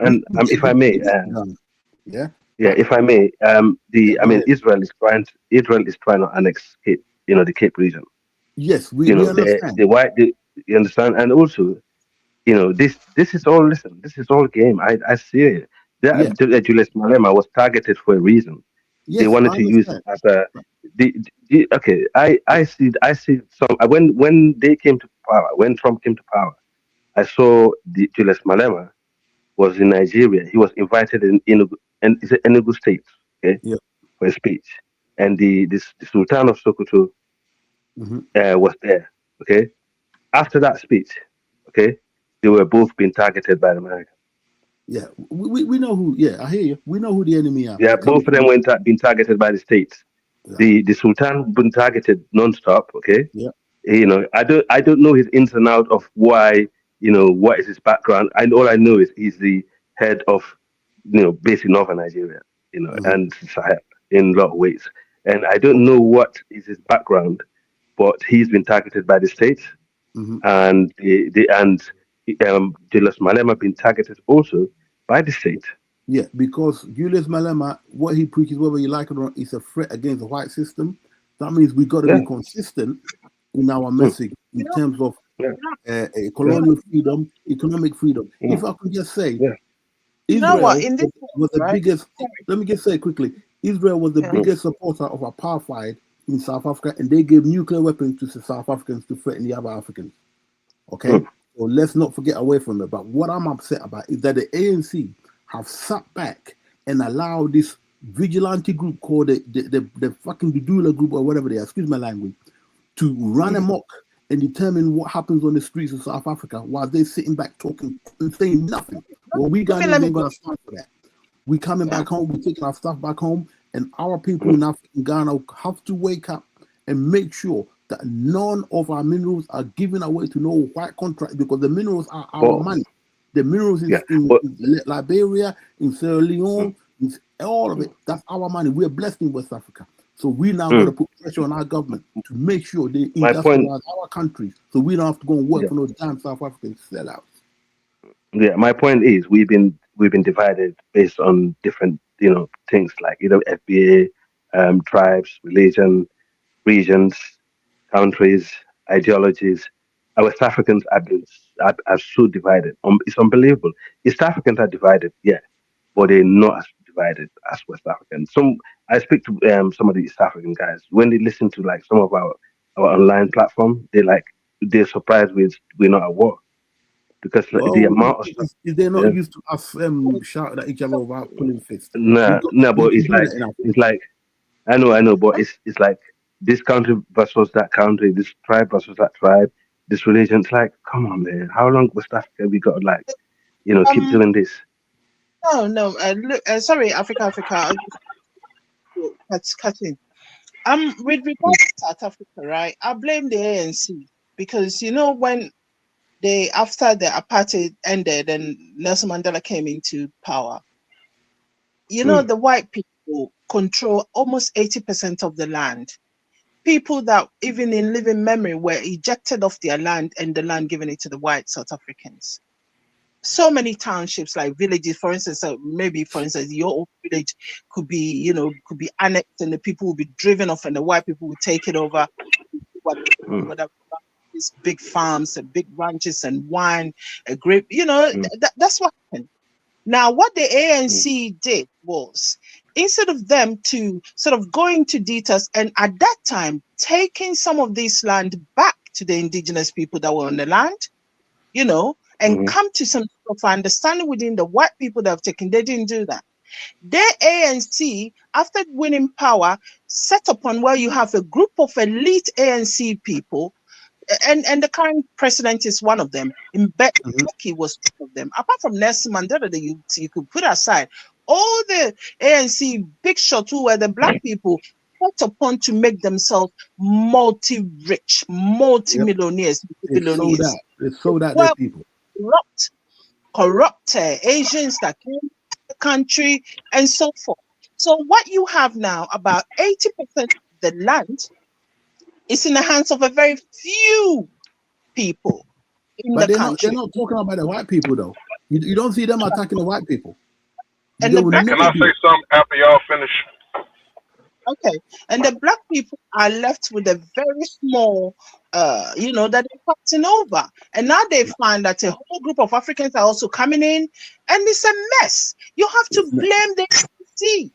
And if I may, yeah. Yeah, if I may, Israel is trying to annex Cape, the Cape region. Yes, we understand. You understand, and also, this is all. Listen, this is all game. I see it. Julius Malema was targeted for a reason. Yes, they wanted to use it as a. Okay, I see some when they came to power, when Trump came to power, I saw Julius Malema was in Nigeria. He was invited in Enugu, and it's Enugu State, okay, for a speech. And the Sultan of Sokoto was there, okay. After that speech, okay, they were both being targeted by America. Yeah, we know who. Yeah, I hear you. We know who the enemy are. Yeah, both of them were being targeted by the states. Yeah. The Sultan been targeted non-stop, okay. Yeah. I don't know his ins and out of why. What is his background? All I know is he's the head of, based in northern Nigeria, and Sahel in a lot of ways. And I don't know what is his background, but he's been targeted by the states, and Julius Malema been targeted also by the state. Yeah, because Julius Malema, what he preaches, whether you like it or not, is a threat against the white system. That means we got to be consistent in our message in terms of colonial freedom, economic freedom. If I can just say, Israel was the biggest. Let me just say quickly, Israel was the biggest supporter of apartheid in South Africa, and they gave nuclear weapons to the South Africans to threaten the other Africans. Okay, so let's not forget away from it. But what I'm upset about is that the ANC have sat back and allowed this vigilante group called the fucking Dudula group or whatever they are, excuse my language, to run amok and determine what happens on the streets of South Africa while they're sitting back talking and saying nothing. Well, we guys ain't going to stand for that. We coming back home, we're taking our stuff back home, and our people in Ghana have to wake up and make sure that none of our minerals are given away to no white contract, because the minerals are our money. The minerals in Liberia, in Sierra Leone, all of it, that's our money. We're blessed in West Africa. So we now got to put pressure on our government to make sure they industrialize our countries, so we don't have to go and work for those damn South African sellouts. Yeah, my point is we've been divided based on different things like FBA, tribes, religion, regions, countries, ideologies. Our West Africans are so divided. It's unbelievable. East Africans are divided, yeah, but they're not as divided as West Africans. I speak to some of the East African guys when they listen to like some of our online platform. They're surprised we're not at war because like, the Well, amount of stuff. is they not Yeah. used to us shouting at each other without pulling fists? Nah, but We've done it enough. it's like I know, but it's like this country versus that country, this tribe versus that tribe, this religion. It's like, come on, man, how long West Africa we got to like, keep Um, doing this? no. Look, sorry, Africa. That's cutting. With regard to South Africa, right? I blame the ANC because when after the apartheid ended and Nelson Mandela came into power, the white people control almost 80% of the land. People that even in living memory were ejected off their land and the land given it to the white South Africans. So many townships, like villages, for instance, your own village could be annexed and the people will be driven off and the white people will take it over. Whatever, these big farms and big ranches and wine, a grape, that's what happened. Now, what the ANC did was, instead of them to sort of go into details and at that time taking some of this land back to the indigenous people that were on the land, and come to some sort of understanding within the white people that have taken, they didn't do that. Their ANC, after winning power, set upon where you have a group of elite ANC people, and the current president is one of them. Mbeki was one of them. Apart from Nelson Mandela, that you could put aside, all the ANC big shots who were the black people set upon to make themselves multi-rich, multi-millionaires, billionaires. They sold out their people. Corrupt Asians that came to the country and so forth. So what you have now, about 80% of the land is in the hands of a very few people in the country. They're not talking about the white people, though. You don't see them attacking the white people. And can I say something after y'all finish? Okay, and the black people are left with a very small, that they're fighting over. And now they find that a whole group of Africans are also coming in, and it's a mess. You have to blame the ANC.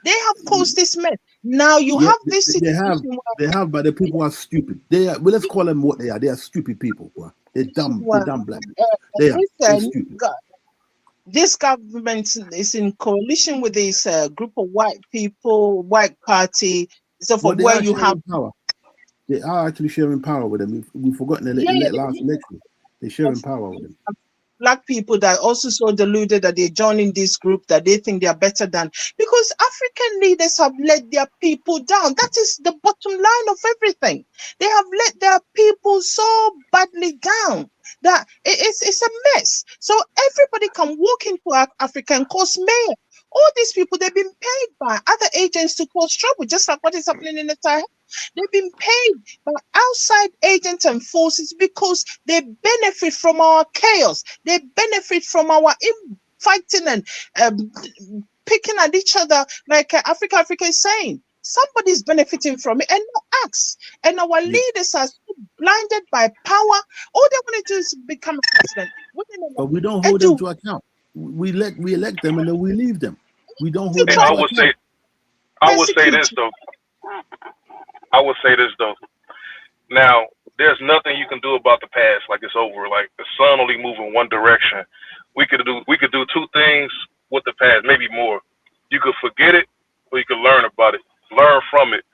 They have caused this mess. Now you have this situation. They have, but the people are stupid. Let's call them what they are. They are stupid people. Bro. They're dumb. They're dumb black. They're stupid. This government is in coalition with this group of white people, white party. So for where you have power, they are actually sharing power with them. We've forgotten the last election. They're sharing power with them. Black people that are also so deluded that they're joining this group that they think they are better than, because African leaders have let their people down. That is the bottom line of everything. They have let their people so badly down that it's a mess. So everybody can walk into Africa and cause mayor. All these people, they've been paid by other agents to cause trouble, just like what is happening in the Sahel. They've been paid by outside agents and forces because they benefit from our chaos. They benefit from our fighting and picking at each other, like Africa is saying. Somebody's benefiting from it and not us. And our leaders are so blinded by power. All they want to do is become a president. But we don't hold them to account. We elect them and then we leave them. We don't hold them I to would account. I would say this though. Now, there's nothing you can do about the past. Like, it's over. Like, the sun only moves in one direction. We could do two things with the past, maybe more. You could forget it, or you could learn about it, learn from it.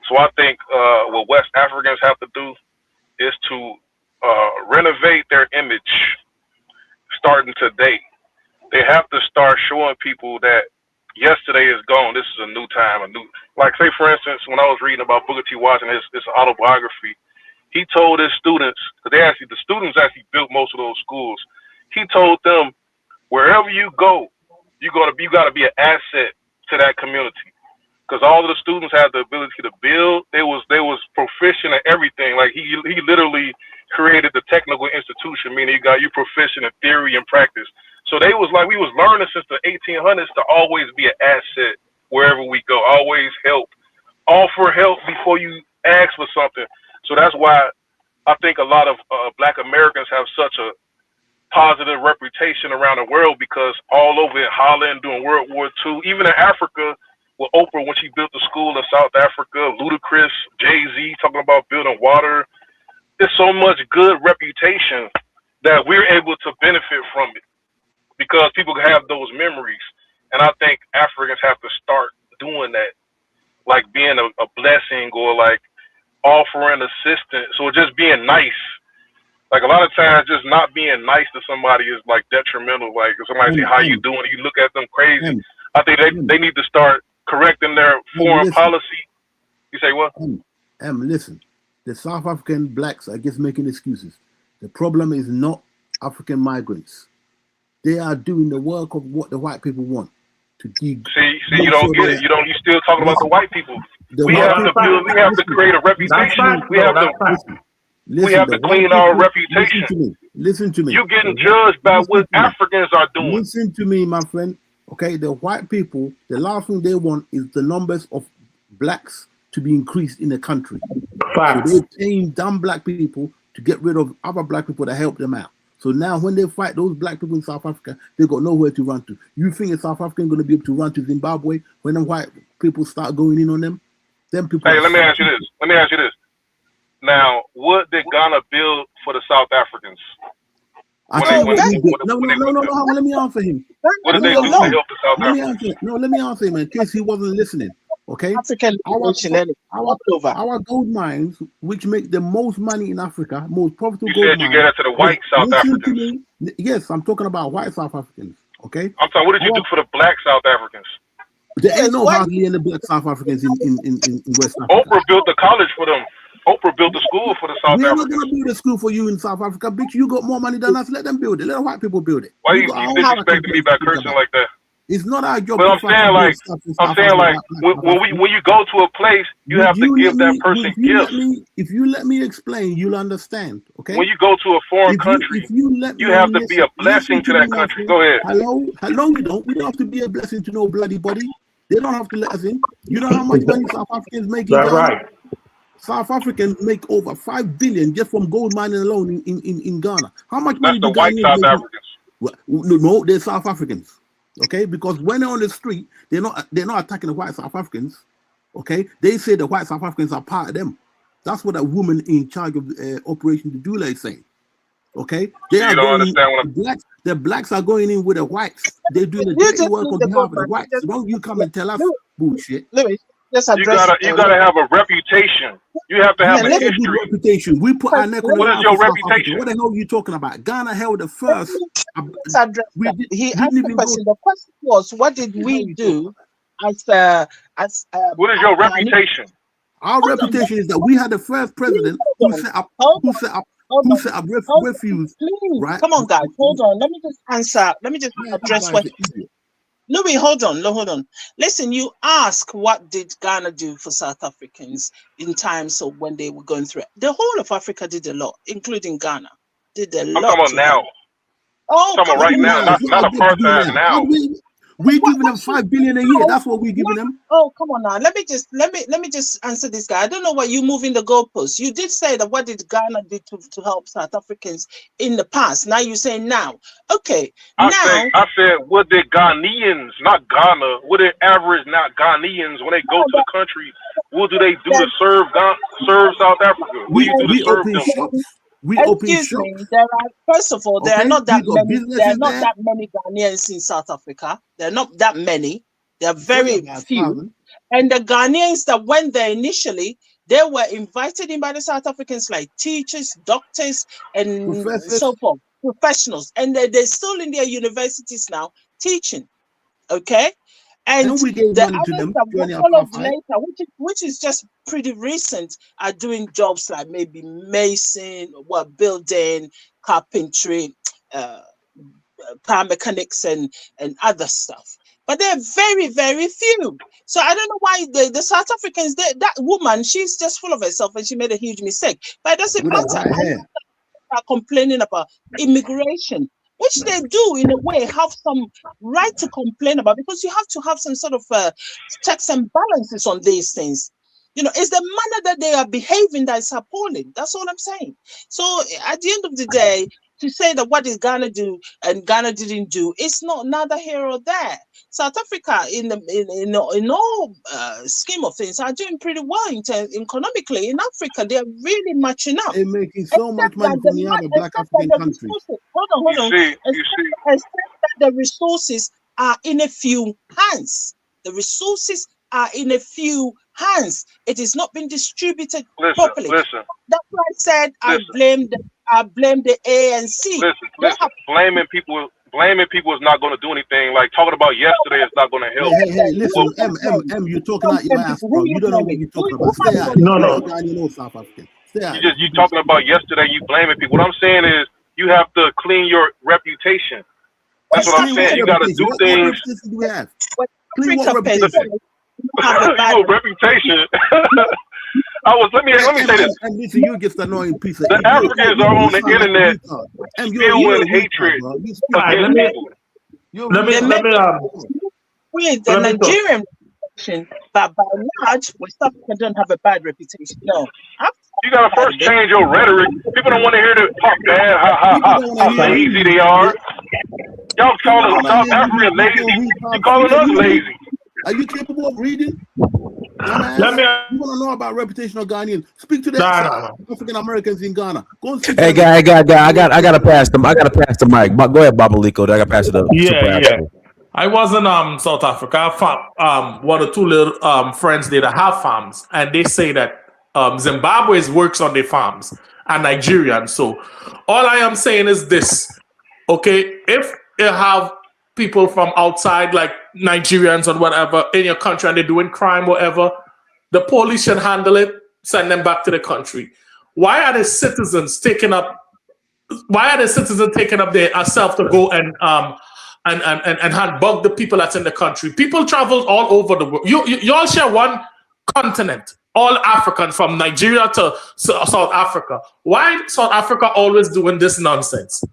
So I think what West Africans have to do is to renovate their image starting today. They have to start showing people that yesterday is gone. This is a new time, like, say, for instance, when I was reading about Booker T. Washington, his autobiography, he told his students, because the students actually built most of those schools. He told them, wherever you go, you got to be an asset to that community, because all of the students had the ability to build. They was proficient at everything. Like, he literally created the technical institution, meaning you proficient in theory and practice. So we was learning since the 1800s to always be an asset wherever we go. Always offer help before you ask for something. So that's why I think a lot of Black Americans have such a positive reputation around the world because all over in Holland during World War II, even in Africa, with Oprah when she built the school in South Africa, Ludacris, Jay-Z talking about building water. There's so much good reputation that we're able to benefit from it because people have those memories. And I think Africans have to start doing that, like being a blessing or like offering assistance or just being nice. Like a lot of times, just not being nice to somebody is like detrimental. Like if somebody say, "How you doing?" you look at them crazy. I think they need to start correcting their foreign policy. You say what? Listen, the South African blacks are just making excuses. The problem is not African migrants. They are doing the work of what the white people want. See, you don't get it. You still talking about the white people. We have to create a reputation. We have to clean our reputation. Listen to me. You're getting judged by what Africans are doing. Listen to me, my friend. Okay, the white people, the last thing they want is the numbers of blacks to be increased in the country. Facts. So they're paying dumb black people to get rid of other black people to help them out. So now when they fight those black people in South Africa, they got nowhere to run to. You think a South African going to be able to run to Zimbabwe when the white people start going in on them? Them people. Hey, let me ask you this. Now, what did Ghana build for the South Africans? No, let me answer him. What did they do to help the South Africans? Let me answer him in case he wasn't listening. Okay, our gold mines, which make the most money in Africa, most profitable gold mines. You said you get it to the white South Africans. Yes, I'm talking about white South Africans. Okay. I'm talking. What did you do for the black South Africans? There ain't no hardly any black South Africans in West Africa. Oprah built the college for them. Oprah built the school for the South Africans. We're not going to build a school for you in South Africa, bitch. You got more money than us. Let them build it. Let the white people build it. Why you disrespecting me by cursing like that? It's not our job. But I'm saying like when you go to a place, you have to give that person gifts. If you let me explain, you'll understand. Okay. When you go to a foreign country, you have to be a blessing to that country. Go ahead. Hello, we don't. We don't have to be a blessing to no bloody body. They don't have to let us in. You know how much money South Africans make in Ghana? Right. South Africans make over 5 billion just from gold mining alone in Ghana. How much money do white South Africans? Well, no, they're South Africans. Okay, because when they're on the street, they're not attacking the white South Africans. Okay, they say the white South Africans are part of them. That's what a woman in charge of Operation Dudula is saying. Okay, they are going in, the blacks are going in with the whites. They're doing the dirty work on behalf of the whites. So don't you come and tell us bullshit. You gotta have a reputation. You have to have a history. Reputation. We put our neck on the What is your reputation? What the hell are you talking about? Ghana held the first. He asked the question. The question was, what did we do as what is your reputation? Our reputation is that we had the first president who set up refuge. Right? Come on, guys. Hold on. Let me just answer. Let me just address what. Louis, hold on. Listen, you ask what did Ghana do for South Africans in times of when they were going through it. The whole of Africa did a lot, including Ghana. Did a lot. I'm talking about now. Oh, I'm talking about right now, not apartheid now. We're giving them 5 billion a year. That's what we're giving them. Oh, come on now. Let me just answer this guy. I don't know why you moving the goalposts. You did say that what did Ghana do to help South Africans in the past? Now you're saying now. Okay. I said what did Ghanaians, not Ghana, what did average not Ghanaians when they go to the country, what do they do to serve South Africa? What do you do to serve them? Shops. We open shops. There are, first of all, there are not that many. There are not that many Ghanaians in South Africa. There are not that many. There are very few. And the Ghanaians that went there initially, they were invited in by the South Africans, like teachers, doctors, and so forth, professionals. And they're still in their universities now teaching. Okay. And the others that followed later, which is just pretty recent, are doing jobs like maybe mason, building, carpentry, car mechanics, and other stuff. But they're very, very few. So I don't know why the South Africans, that woman, she's just full of herself and she made a huge mistake. But it doesn't matter. Are complaining about immigration, which they do in a way have some right to complain about, because you have to have some sort of checks and balances on these things. You know, it's the manner that they are behaving that is appalling. That's all I'm saying. So at the end of the day, to say that what did Ghana do and Ghana didn't do, it's not neither here or there. South Africa, in all scheme of things, are doing pretty well economically. In Africa, they're really matching up. They're making so much money from the other black African countries. Hold on. Except that the resources are in a few hands. The resources are in a few hands. It is not been distributed properly. That's why I said I blame the ANC. Blaming people is not going to do anything. Like talking about yesterday is not going to help. Hey, listen, M, you're talking out your ass, bro. You don't know what you're talking about. Stay out. No. South African. Stay out. You talking about yesterday, you blaming people. What I'm saying is you have to clean your reputation. That's what I'm saying. You got to do things. Clean what reputation? Your reputation. Let me say this. And listen, you get the annoying piece of the Africans are on the internet spewing hatred against people. Let me with the Nigerian reputation, but by and large, West Africa don't have a bad reputation. No. You gotta first change your rhetoric. People don't want to hear the talk bad, how lazy they are. Y'all calling South Africa lazy. You calling us lazy. Are you capable of reading? You want to know about reputational Ghanaians? Speak to the African Americans in Ghana. Go and speak. Hey, guy, I gotta pass them. I gotta pass the mic. Go ahead, Babaliko. I gotta pass it up. Yeah. I was in South Africa. I found one or two little friends there that have farms, and they say that Zimbabweans works on their farms and Nigerians. So all I am saying is this: okay, if you have people from outside, like Nigerians or whatever, in your country and they're doing crime, whatever, the police should handle it, send them back to the country. Why are the citizens taking up their self to go and bug the people that's in the country? People travel all over the world. You all share one continent, all Africans from Nigeria to South Africa. Why South Africa always doing this nonsense?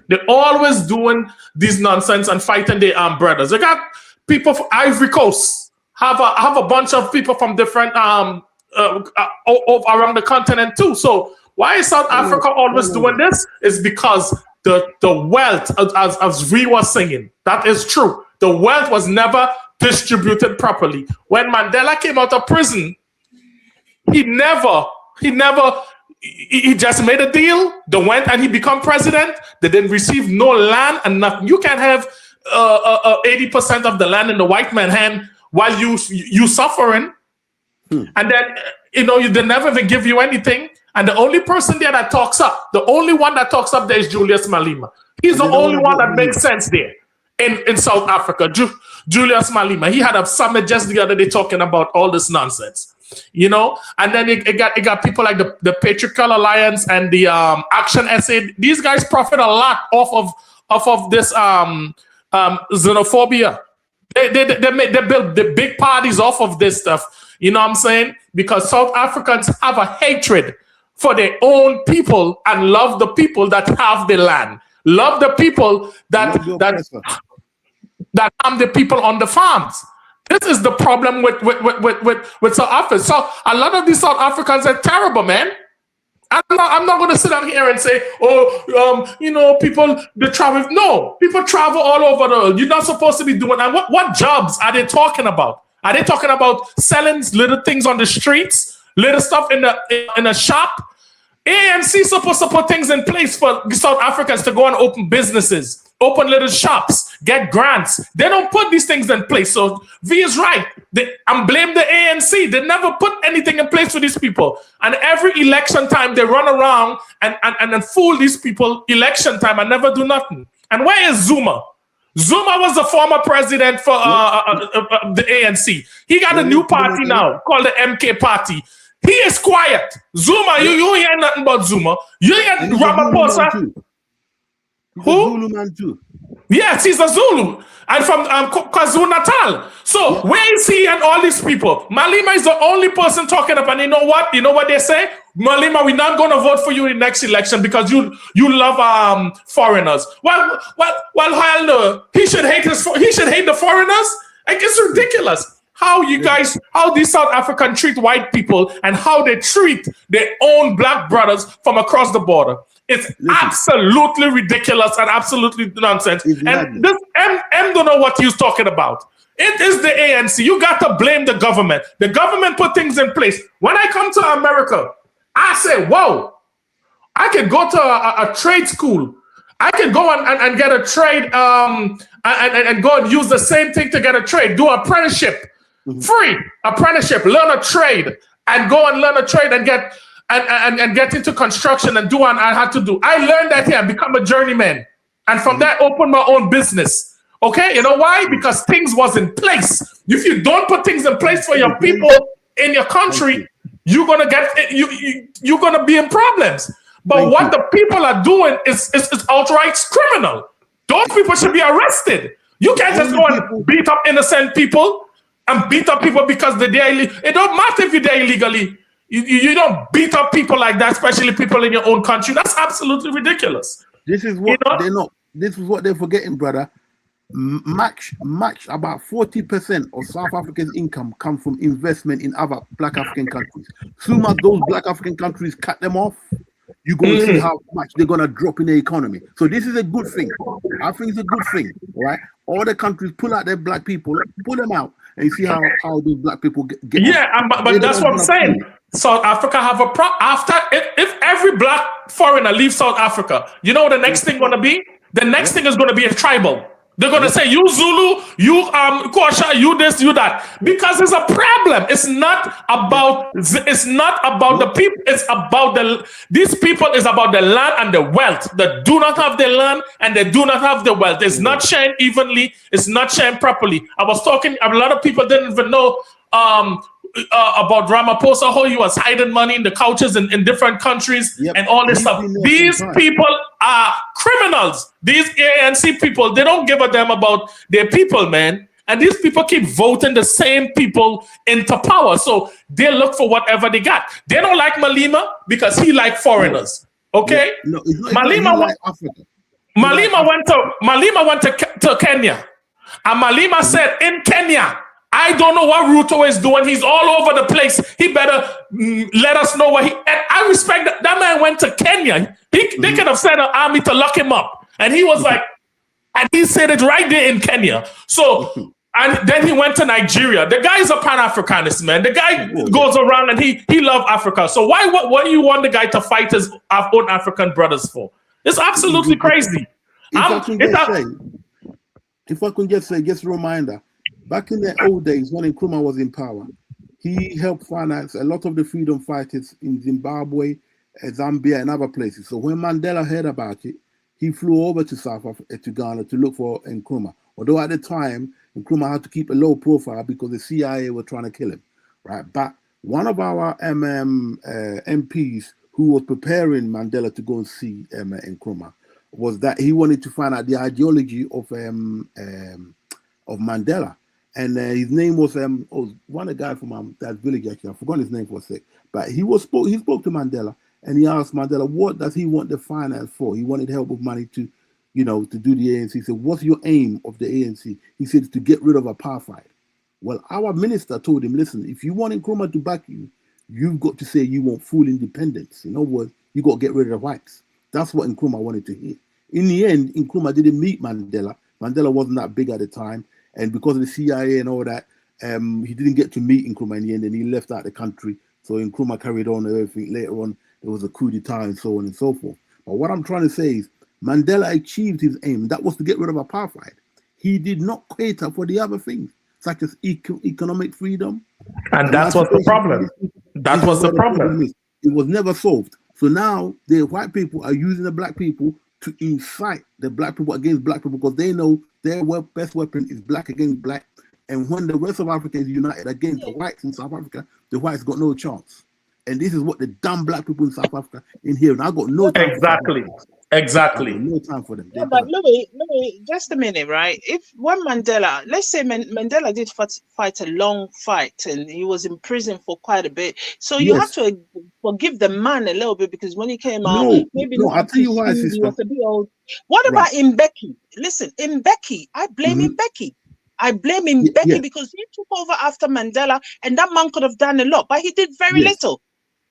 They're always doing this nonsense and fighting their brothers. They got people from Ivory Coast, have a bunch of people from different around the continent too. So why is South Africa always doing this? It's because the wealth, as we were singing, that is true. The wealth was never distributed properly. When Mandela came out of prison, he just made a deal. They went and he became president. They didn't receive no land and nothing. You can't have 80% of the land in the white man's hand while you suffering. And then they never even give you anything. And the only person there that talks up, the only one that talks up there is Julius Malema. He's the only one that makes sense there in South Africa. Julius Malema. He had a summit just the other day talking about all this nonsense. And then it got people like the Patriarchal Alliance and the Action SA. These guys profit a lot off of this xenophobia. They build the big parties off of this stuff. You know what I'm saying? Because South Africans have a hatred for their own people and love the people that have the land. Love the people that harm the people on the farms. This is the problem with South Africa. So a lot of these South Africans are terrible, man. I'm not going to sit down here and say, people they travel. No, people travel all over the world. You're not supposed to be doing that. What jobs are they talking about? Are they talking about selling little things on the streets, little stuff in a shop? ANC supposed to put things in place for South Africans to go and open businesses, open little shops, get grants. They don't put these things in place. So V is right. I'm blame the ANC. They never put anything in place for these people. And every election time they run around and fool these people election time and never do nothing. And where is Zuma? Zuma was the former president for the ANC. He got a new party now called the MK Party. He is quiet. Zuma, you hear nothing about Zuma. You hear Ramaphosa. Who? Zulu man too. Yes, he's a Zulu. And from KwaZulu-Natal. So where is he and all these people? Malema is the only person talking up. And you know what? You know what they say? Malema, we're not going to vote for you in the next election because you love foreigners. Well, hell no. He should hate the foreigners. Like, it's ridiculous. How these South Africans treat white people and how they treat their own black brothers from across the border. It's absolutely ridiculous and absolutely nonsense. And this M don't know what he's talking about. It is the ANC. You got to blame the government. The government put things in place. When I come to America, I say, whoa, I could go to a trade school. I could go and get a trade and go and use the same thing to get a trade. Do apprenticeship, free apprenticeship, learn a trade, and go and learn a trade and get and get into construction and do what I had to do. I learned that here and become a journeyman. And from there, open my own business. Okay, you know why? Because things was in place. If you don't put things in place for your people in your country, you're gonna you're gonna be in problems. But what the people are doing is outright criminal. Those people should be arrested. You can't just go and beat up innocent people and beat up people because they're there. It don't matter if you're there illegally. You don't beat up people like that, especially people in your own country. That's absolutely ridiculous. This is what they're not. This is what they're forgetting, brother. Much about 40% of South Africa's income comes from investment in other Black African countries. Soon as those Black African countries cut them off, you're going to see how much they're going to drop in the economy. So this is a good thing. I think it's a good thing, right? All the countries pull out their black people, pull them out, and you see how these black people get. But that's what I'm saying. South Africa have a if every black foreigner leaves South Africa, you know what the next thing going to be? The next thing is going to be a tribal. They're going to say, you Zulu, you Kwasha, you this, you that. Because it's a problem. It's not about the people. It's about these people is about the land and the wealth. They do not have the land and they do not have the wealth. It's not shared evenly. It's not shared properly. I was talking, a lot of people didn't even know about Ramaphosa, how he was hiding money in the couches in different countries and all this stuff. These people are criminals. These ANC people, they don't give a damn about their people, man. And these people keep voting the same people into power. So they look for whatever they got. They don't like Malema because he like foreigners. Okay? No, Malema went to Kenya. And Malema said, in Kenya, I don't know what Ruto is doing. He's all over the place. He better let us know what he... And I respect that. That man went to Kenya. They could have sent an army to lock him up. And he was like... And he said it right there in Kenya. So... And then he went to Nigeria. The guy is a Pan-Africanist, man. The guy goes around and he loves Africa. So what do you want the guy to fight his own African brothers for? It's absolutely crazy. If I can just say, just a reminder, back in the old days when Nkrumah was in power, he helped finance a lot of the freedom fighters in Zimbabwe, Zambia, and other places. So when Mandela heard about it, he flew over to South Africa, to Ghana, to look for Nkrumah. Although at the time, Nkrumah had to keep a low profile because the CIA were trying to kill him, right? But one of our MPs who was preparing Mandela to go and see Nkrumah was that he wanted to find out the ideology of Mandela. And his name was one guy from that village, actually. I forgot his name for a sec. But he spoke to Mandela, and he asked Mandela, what does he want the finance for? He wanted help with money to, to do the ANC. He said, what's your aim of the ANC? He said, to get rid of apartheid. Well, our minister told him, listen, if you want Nkrumah to back you, you've got to say you want full independence. In other words, you got to get rid of the whites. That's what Nkrumah wanted to hear. In the end, Nkrumah didn't meet Mandela. Mandela wasn't that big at the time. And because of the CIA and all that, he didn't get to meet Nkrumah in the end, and he left out the country. So Nkrumah carried on and everything. Later on, there was a coup d'etat and so on and so forth. But what I'm trying to say is, Mandela achieved his aim. That was to get rid of apartheid. He did not cater for the other things, such as economic freedom. And that was the problem. That was the problem. It was never solved. So now the white people are using the black people to incite the black people against black people because they know their best weapon is black against black. And when the rest of Africa is united against the whites in South Africa, the whites got no chance. And this is what the dumb black people in South Africa in here. And I got no time. Exactly. No time for them. Yeah, but Louis, just a minute, right? When Mandela, let's say Mandela did fight a long fight and he was in prison for quite a bit. So you have to forgive the man a little bit because when he came out, I'll tell you why, sister. He was a bit old. What about Mbeki? Listen, Mbeki, I blame Mbeki. I blame Mbeki because he took over after Mandela and that man could have done a lot, but he did very little.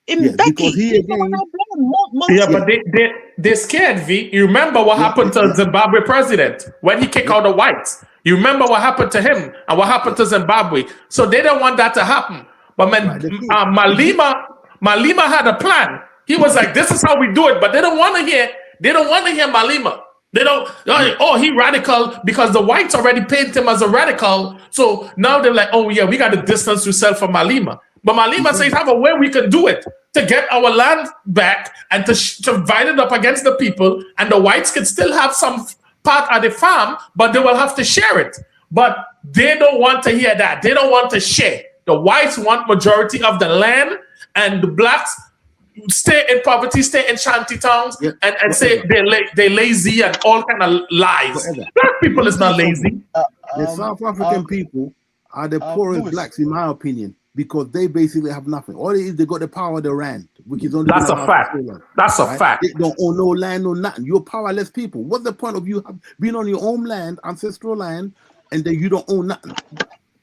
In Becky, because he again. Yeah, but they're scared, V. You remember what happened to Zimbabwe president when he kicked out the whites? You remember what happened to him and what happened to Zimbabwe? So they don't want that to happen. But when Malema had a plan, he was like, "This is how we do it." But they don't want to hear. They don't want to hear Malema. They don't. Oh, he radical because the whites already paint him as a radical. So now they're like, "Oh yeah, we got to distance ourselves from Malema." But Malema says, "Have a way we can do it to get our land back and to divide it up against the people, and the whites can still have some part of the farm, but they will have to share it." But they don't want to hear that. They don't want to share. The whites want majority of the land, and the blacks stay in poverty, stay in shanty towns, and say they're lazy and all kind of lies. Black people is not lazy. The South African people are the poorest blacks, in my opinion, because they basically have nothing. All it is, they got the power of the rand, which is only that's a fact. That's a fact. They don't own no land, no nothing. You're powerless people. What's the point of you being on your own land, ancestral land, and then you don't own nothing?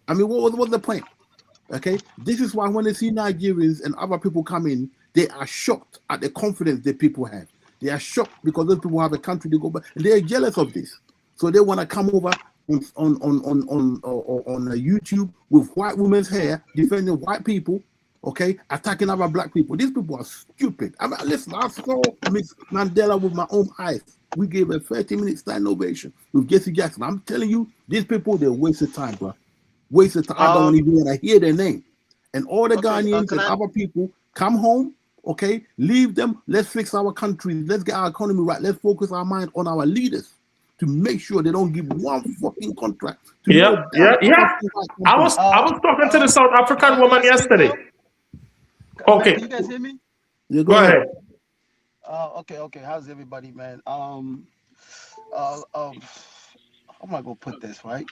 I mean, what's the point? Okay, this is why when they see Nigerians and other people come in, they are shocked at the confidence that people have. They are shocked because those people have a country to go back, and they are jealous of this. So they want to come over on YouTube with white women's hair, defending white people, okay, attacking other black people. These people are stupid. I mean, listen, I saw Miss Mandela with my own eyes. We gave a 30-minute stand ovation with Jesse Jackson. I'm telling you, these people, they're wasted time, bro. Wasted time. I don't even want to hear their name. And all the Ghanaians and other people come home, okay, leave them. Let's fix our country. Let's get our economy right. Let's focus our mind on our leaders to make sure they don't give one fucking contract. Yeah. I was talking to the South African woman yesterday. Okay. Can you guys hear me? Yeah, go ahead. Okay. How's everybody, man? How am I gonna put this right?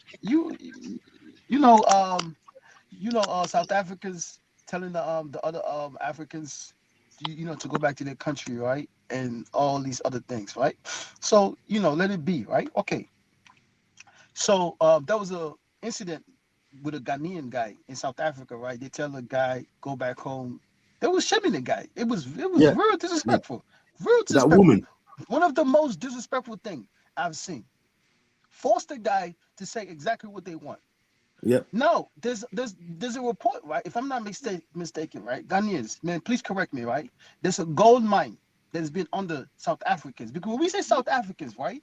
South Africa's telling the other Africans, to go back to their country, right? And all these other things, right? So, let it be, right? Okay. So there was a incident with a Ghanaian guy in South Africa, right? They tell the guy, go back home. They was shaming the guy. It was real disrespectful. Real disrespectful. That woman. One of the most disrespectful things I've seen. Force the guy to say exactly what they want. Yep. No, there's a report, right? If I'm not mistaken, right? Ghanaians, man, please correct me, right? There's a gold mine that's been under South Africans. Because when we say South Africans, right?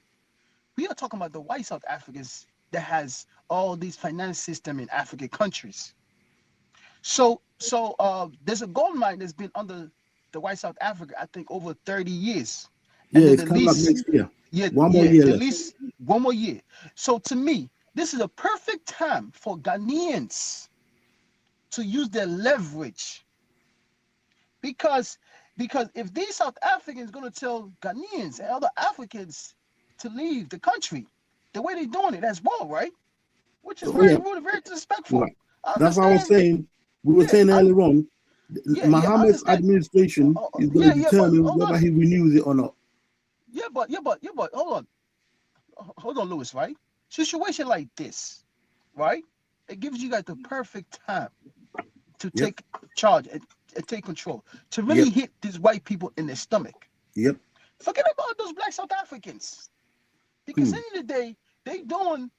We are talking about the white South Africans that has all these finance system in African countries. So there's a gold mine that's been under the white South Africa, I think, over 30 years. And it's coming up next year. One more year. At least one more year. So to me, this is a perfect time for Ghanaians to use their leverage. Because if these South Africans going to tell Ghanaians and other Africans to leave the country, the way they're doing it as well, right? Which is very disrespectful. Right. That's what I was saying. We were saying earlier on, Mohammed's administration is going to determine whether he renews it or not. Yeah, but hold on, Lewis, right? Situation like this, right? It gives you guys the perfect time to take charge and take control, to really hit these white people in their stomach. Yep. Forget about those black South Africans. Because at the end of the day, they doing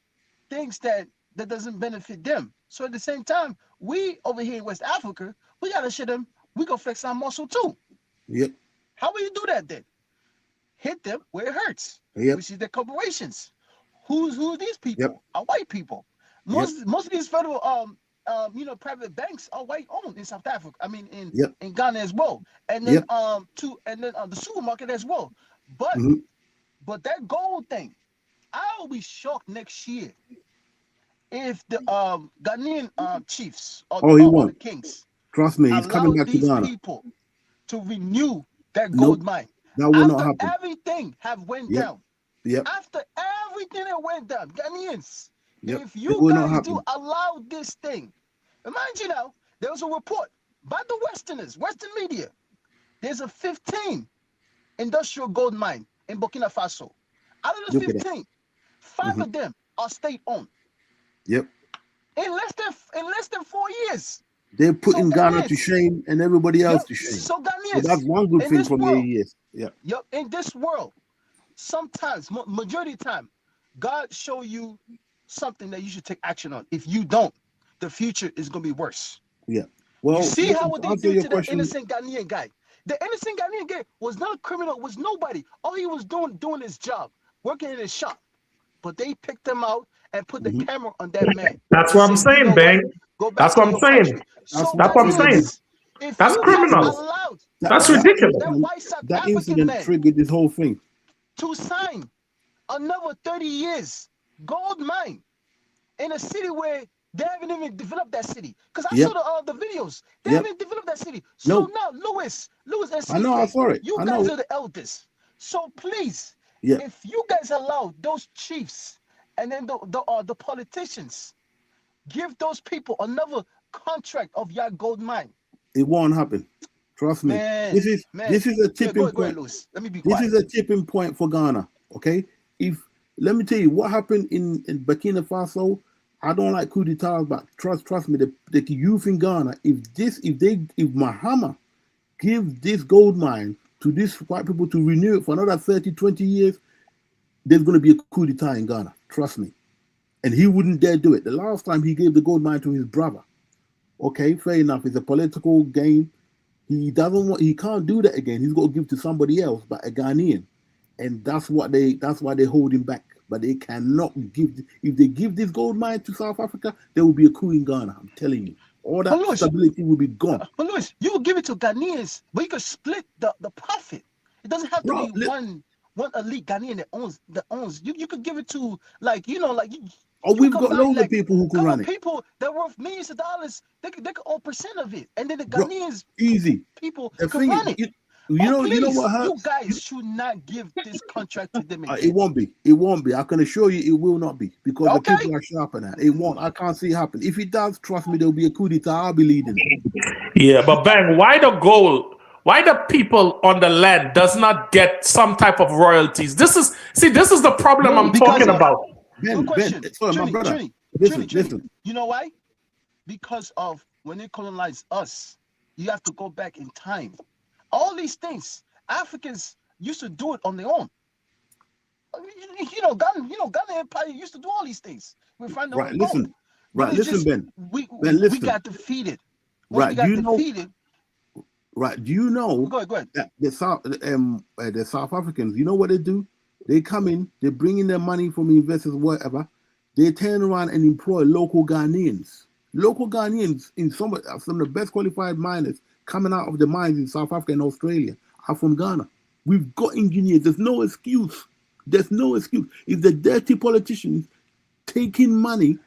things that doesn't benefit them. So at the same time, we over here in West Africa, we gotta show them we gonna flex our muscle too. Yep. How will you do that then? Hit them where it hurts, which is the corporations. Who's these people? Are white people. Most of these federal private banks are white owned in South Africa. I mean in Ghana as well. And then the supermarket as well. But that gold thing, I'll be shocked next year if the Ghanaian chiefs or the kings. Trust me, he's coming back to Ghana. People to renew that gold mine. That will not happen. Everything have went down. Yep. After everything that went down, Ghanaians, if you guys do allow this thing, imagine now, there was a report by the Westerners, Western media. There's a 15 industrial gold mine in Burkina Faso. Out of the 15, 5 of them are state-owned. Yep. In less than 4 years. They're putting Ghana to shame and everybody else to shame. So So Ghanaians, that's one good in thing this from world, AES. Yeah. Yep, in this world, sometimes, majority of the time, God show you something that you should take action on. If you don't, the future is gonna be worse. Yeah. Well, You see listen, how to they answer did your to the question, innocent Ghanaian guy. The innocent Ghanaian guy was not a criminal, was nobody. All he was doing his job, working in his shop. But they picked him out and put the camera on that man. That's and what I'm say, you know saying, Ben. what? Go back That's to what I'm your saying. country. So That's what I'm saying. Ghanaians, if That's you guys criminal. allowed That's that ridiculous. white South that African incident man triggered this whole thing. to sign another 30 years gold mine in a city where they haven't even developed that city. Because I Yep. saw the videos. They Yep. haven't developed that city. So No. now, Lewis and I know, I CK, saw it. you I guys know. are the elders. So please, Yeah. if you guys allow those chiefs and then the politicians, give those people another contract of your gold mine. It won't happen. Trust me. Man, This is a tipping Go ahead, point. Lewis. Let me be This quiet. is a tipping point for Ghana. Okay. Let me tell you what happened in Burkina Faso. I don't like coup d'etats, but trust me, the youth in Ghana, if Mahama gives this gold mine to these white people to renew it for another 30, 20 years, there's going to be a coup d'etat in Ghana. Trust me. And he wouldn't dare do it. The last time he gave the gold mine to his brother. Okay, fair enough. It's a political game. He can't do that again. He's got to give to somebody else, but a Ghanaian. And that's why they hold him back. But they cannot give. If they give this gold mine to South Africa, there will be a coup in Ghana. I'm telling you, all that stability will be gone. But Lewis, you will give it to Ghanaians, but you can split the profit. It doesn't have to be one elite Ghanaian that owns. You could give it to We've got loads of people who can run it. People that worth millions of dollars, they could own % of it, and then the Ghanaians people can run it. You know what hurts? You guys should not give this contract to them. It won't be. It won't be. I can assure you, it will not be because the people are sharp on that. It won't. I can't see it happen. If it does, trust me, there'll be a coup d'etat. I'll be leading it. Yeah, but Ben, why the people on the land does not get some type of royalties? This is the problem I'm talking about. Ben, sorry, my brother. Listen. You know why? Because of when they colonized us, you have to go back in time. All these things, Africans used to do it on their own. Ghana Empire used to do all these things. We find right. Listen, Ben. We got defeated. Right. Do you know? Right. Do you know? Go ahead. That the South Africans, you know what they do? They come in, they bring in their money from investors, whatever. They turn around and employ local Ghanaians. Local Ghanaians in some of the best qualified miners coming out of the mines in South Africa and Australia are from Ghana. We've got engineers. There's no excuse. There's no excuse. If the dirty politicians taking money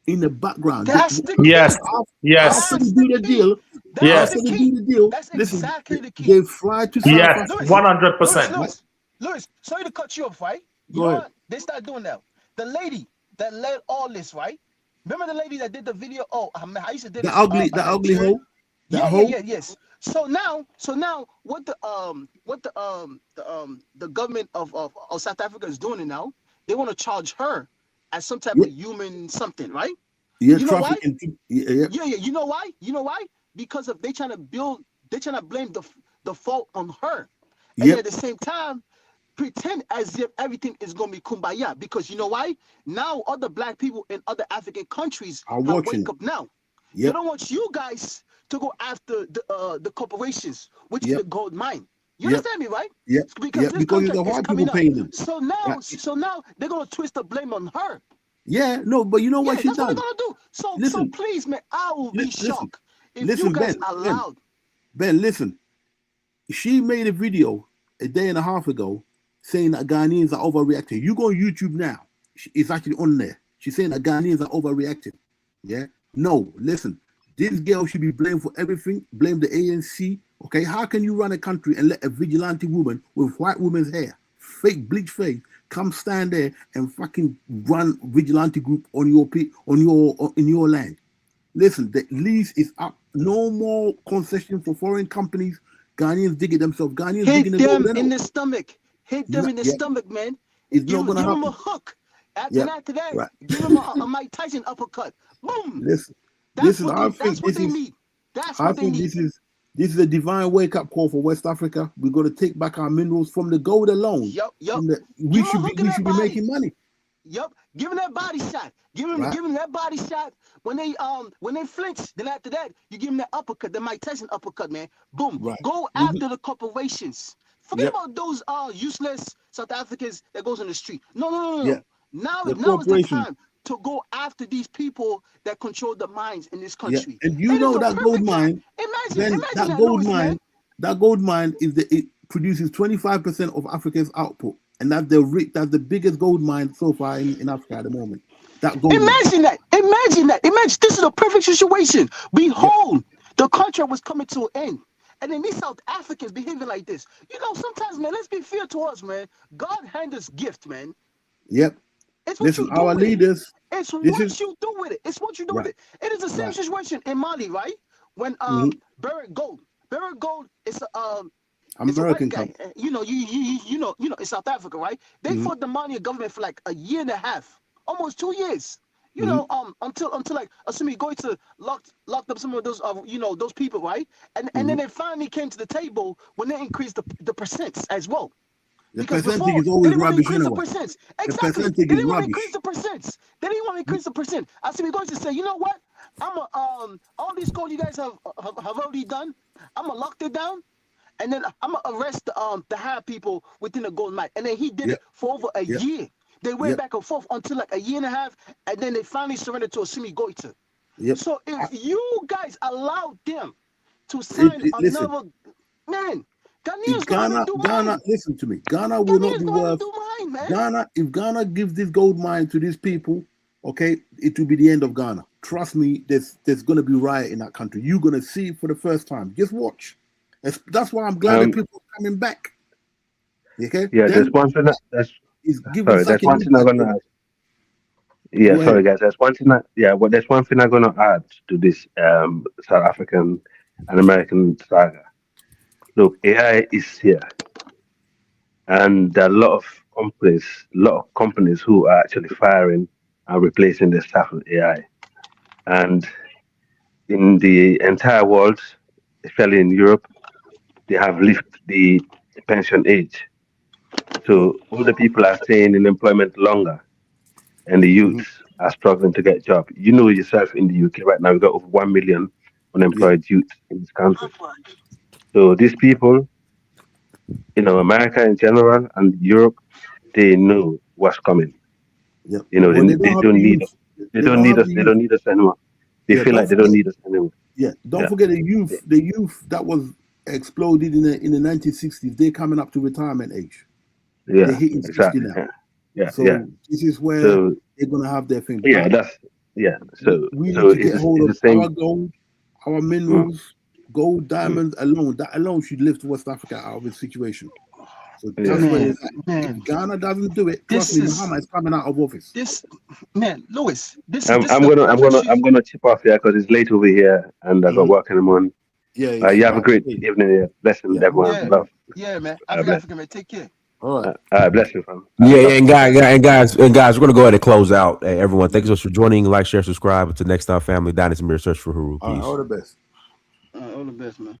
in the background, Yes. After they do the deal, they fly to South Africa. 100%. Lewis, sorry to cut you off, right? Go ahead. What? They start doing that. The lady that led all this, right? Remember the lady that did the video? Oh, I used to do the ugly hoe. Yes. So now, what the government of South Africa is doing it now? They want to charge her as some type of human something, right? Yeah, you know why? Yeah. You know why? Because of they trying to blame the fault on her, and at the same time pretend as if everything is gonna be kumbaya. Because you know why? Now other black people in other African countries are wake up now. Yep. They don't want you guys to go after the corporations, which is the gold mine. You understand me, right? Yeah. Because this because contract the is white coming people up. paying them. So now they're gonna twist the blame on her. Yeah, no, but you know what she's that's done? what they're gonna do. So Listen. please, man, I will be shocked if Listen, you guys Ben, allowed. Ben, listen. She made a video a day and a half ago saying that Ghanaians are overreacting. You go on YouTube now. It's actually on there. She's saying that Ghanaians are overreacting. Yeah? No, listen. This girl should be blamed for everything. Blame the ANC. Okay? How can you run a country and let a vigilante woman with white woman's hair, fake bleach face, come stand there and fucking run vigilante group on in your land? Listen, the lease is up. No more concession for foreign companies. Ghanaians dig it themselves. Ghanaians Hit digging them in the stomach. Hit them in the stomach, man. It's not gonna give happen. them a hook. After that, right. give them a Mike Tyson uppercut. Boom. Listen, That's I what think they need. That's I what they think need. this is a divine wake-up call for West Africa. We got to take back our minerals from the gold alone. Yup. We should be making money. Yup. Give them that body shot. Give them that body shot. When they flinch, then after that, you give them that uppercut, the Mike Tyson uppercut, man. Boom. Right. Go after the corporations. Forget about those useless South Africans that goes in the street. No. Yeah. Now is the time to go after these people that control the minds in this country. Yeah. And you know that gold mine. Imagine that gold mine it produces 25% of Africa's output, and that's the biggest gold mine so far in Africa at the moment. That gold Imagine that. Imagine this is a perfect situation. Behold, the contract was coming to an end. And then these South Africans behaving like this. You know, sometimes, man, let's be fair to us, man. God handed us gift, man. Yep. It's what Listen, you do our with leaders. It. It's what you do with it. It's what you do with it. It is the same situation in Mali, right? When Barrick Gold is American guy. You know, in South Africa, right? They fought the Mali government for like a year and a half, almost 2 years. You know, until like assuming going to locked up some of those those people, right? And then they finally came to the table when they increased the percents as well. The percentage is always rubbish anyway. Exactly. The percentage They is didn't want to rubbish. increase the percents. They didn't want to increase the percent. I see me going to say, you know what? All these calls you guys have already done. I'm gonna lock it down, and then I'm gonna arrest the higher people within the gold mine. And then he did it for over a year. They went back and forth until like a year and a half, and then they finally surrendered to Assimi Goïta. So if you guys allow them to sign another man, Ghana, listen to me. Ghana will not be worth. If Ghana gives this gold mine to these people, okay, it will be the end of Ghana. Trust me, there's going to be riot in that country. You're going to see it for the first time. Just watch. That's why I'm glad that people are coming back. Okay. Yeah, there's one thing that's one thing I'm gonna add. Yeah, sorry guys. There's one thing there's one thing I'm gonna add to this South African and American saga. Look, AI is here, and there are a lot of companies who are actually firing and replacing their staff with AI. And in the entire world, especially in Europe, they have lifted the pension age. So all the people are staying in employment longer, and the youths are struggling to get a job. You know yourself in the UK right now, we've got over 1 million unemployed youth in this country. So these people, America in general and Europe, they know what's coming. Yep. They don't need us. They don't need us anymore. They feel like they don't need us anymore. Yeah. Don't forget the youth that was exploded in the 1960s. They're coming up to retirement age. Yeah, they're hitting 60 now. Yeah. So this is where they're gonna have their thing. So we need to get hold of our gold, our minerals, gold, diamonds alone. That alone should lift West Africa out of this situation. So that's where it's at. If Ghana doesn't do it, trust me, Muhammad is coming out of office. I'm gonna chip off here because it's late over here and I got work in the morning. Yeah. You have a great evening here. Blessings, everyone. Love. Yeah, man. Africa, man. Take care. All right. Blessings, fam. And guys, we're gonna go ahead and close out. Hey, everyone, thank you so much for joining. Like, share, subscribe. Until next time, family. Dynasty Mirror, search for Huru. Peace. All the best. All the best, man.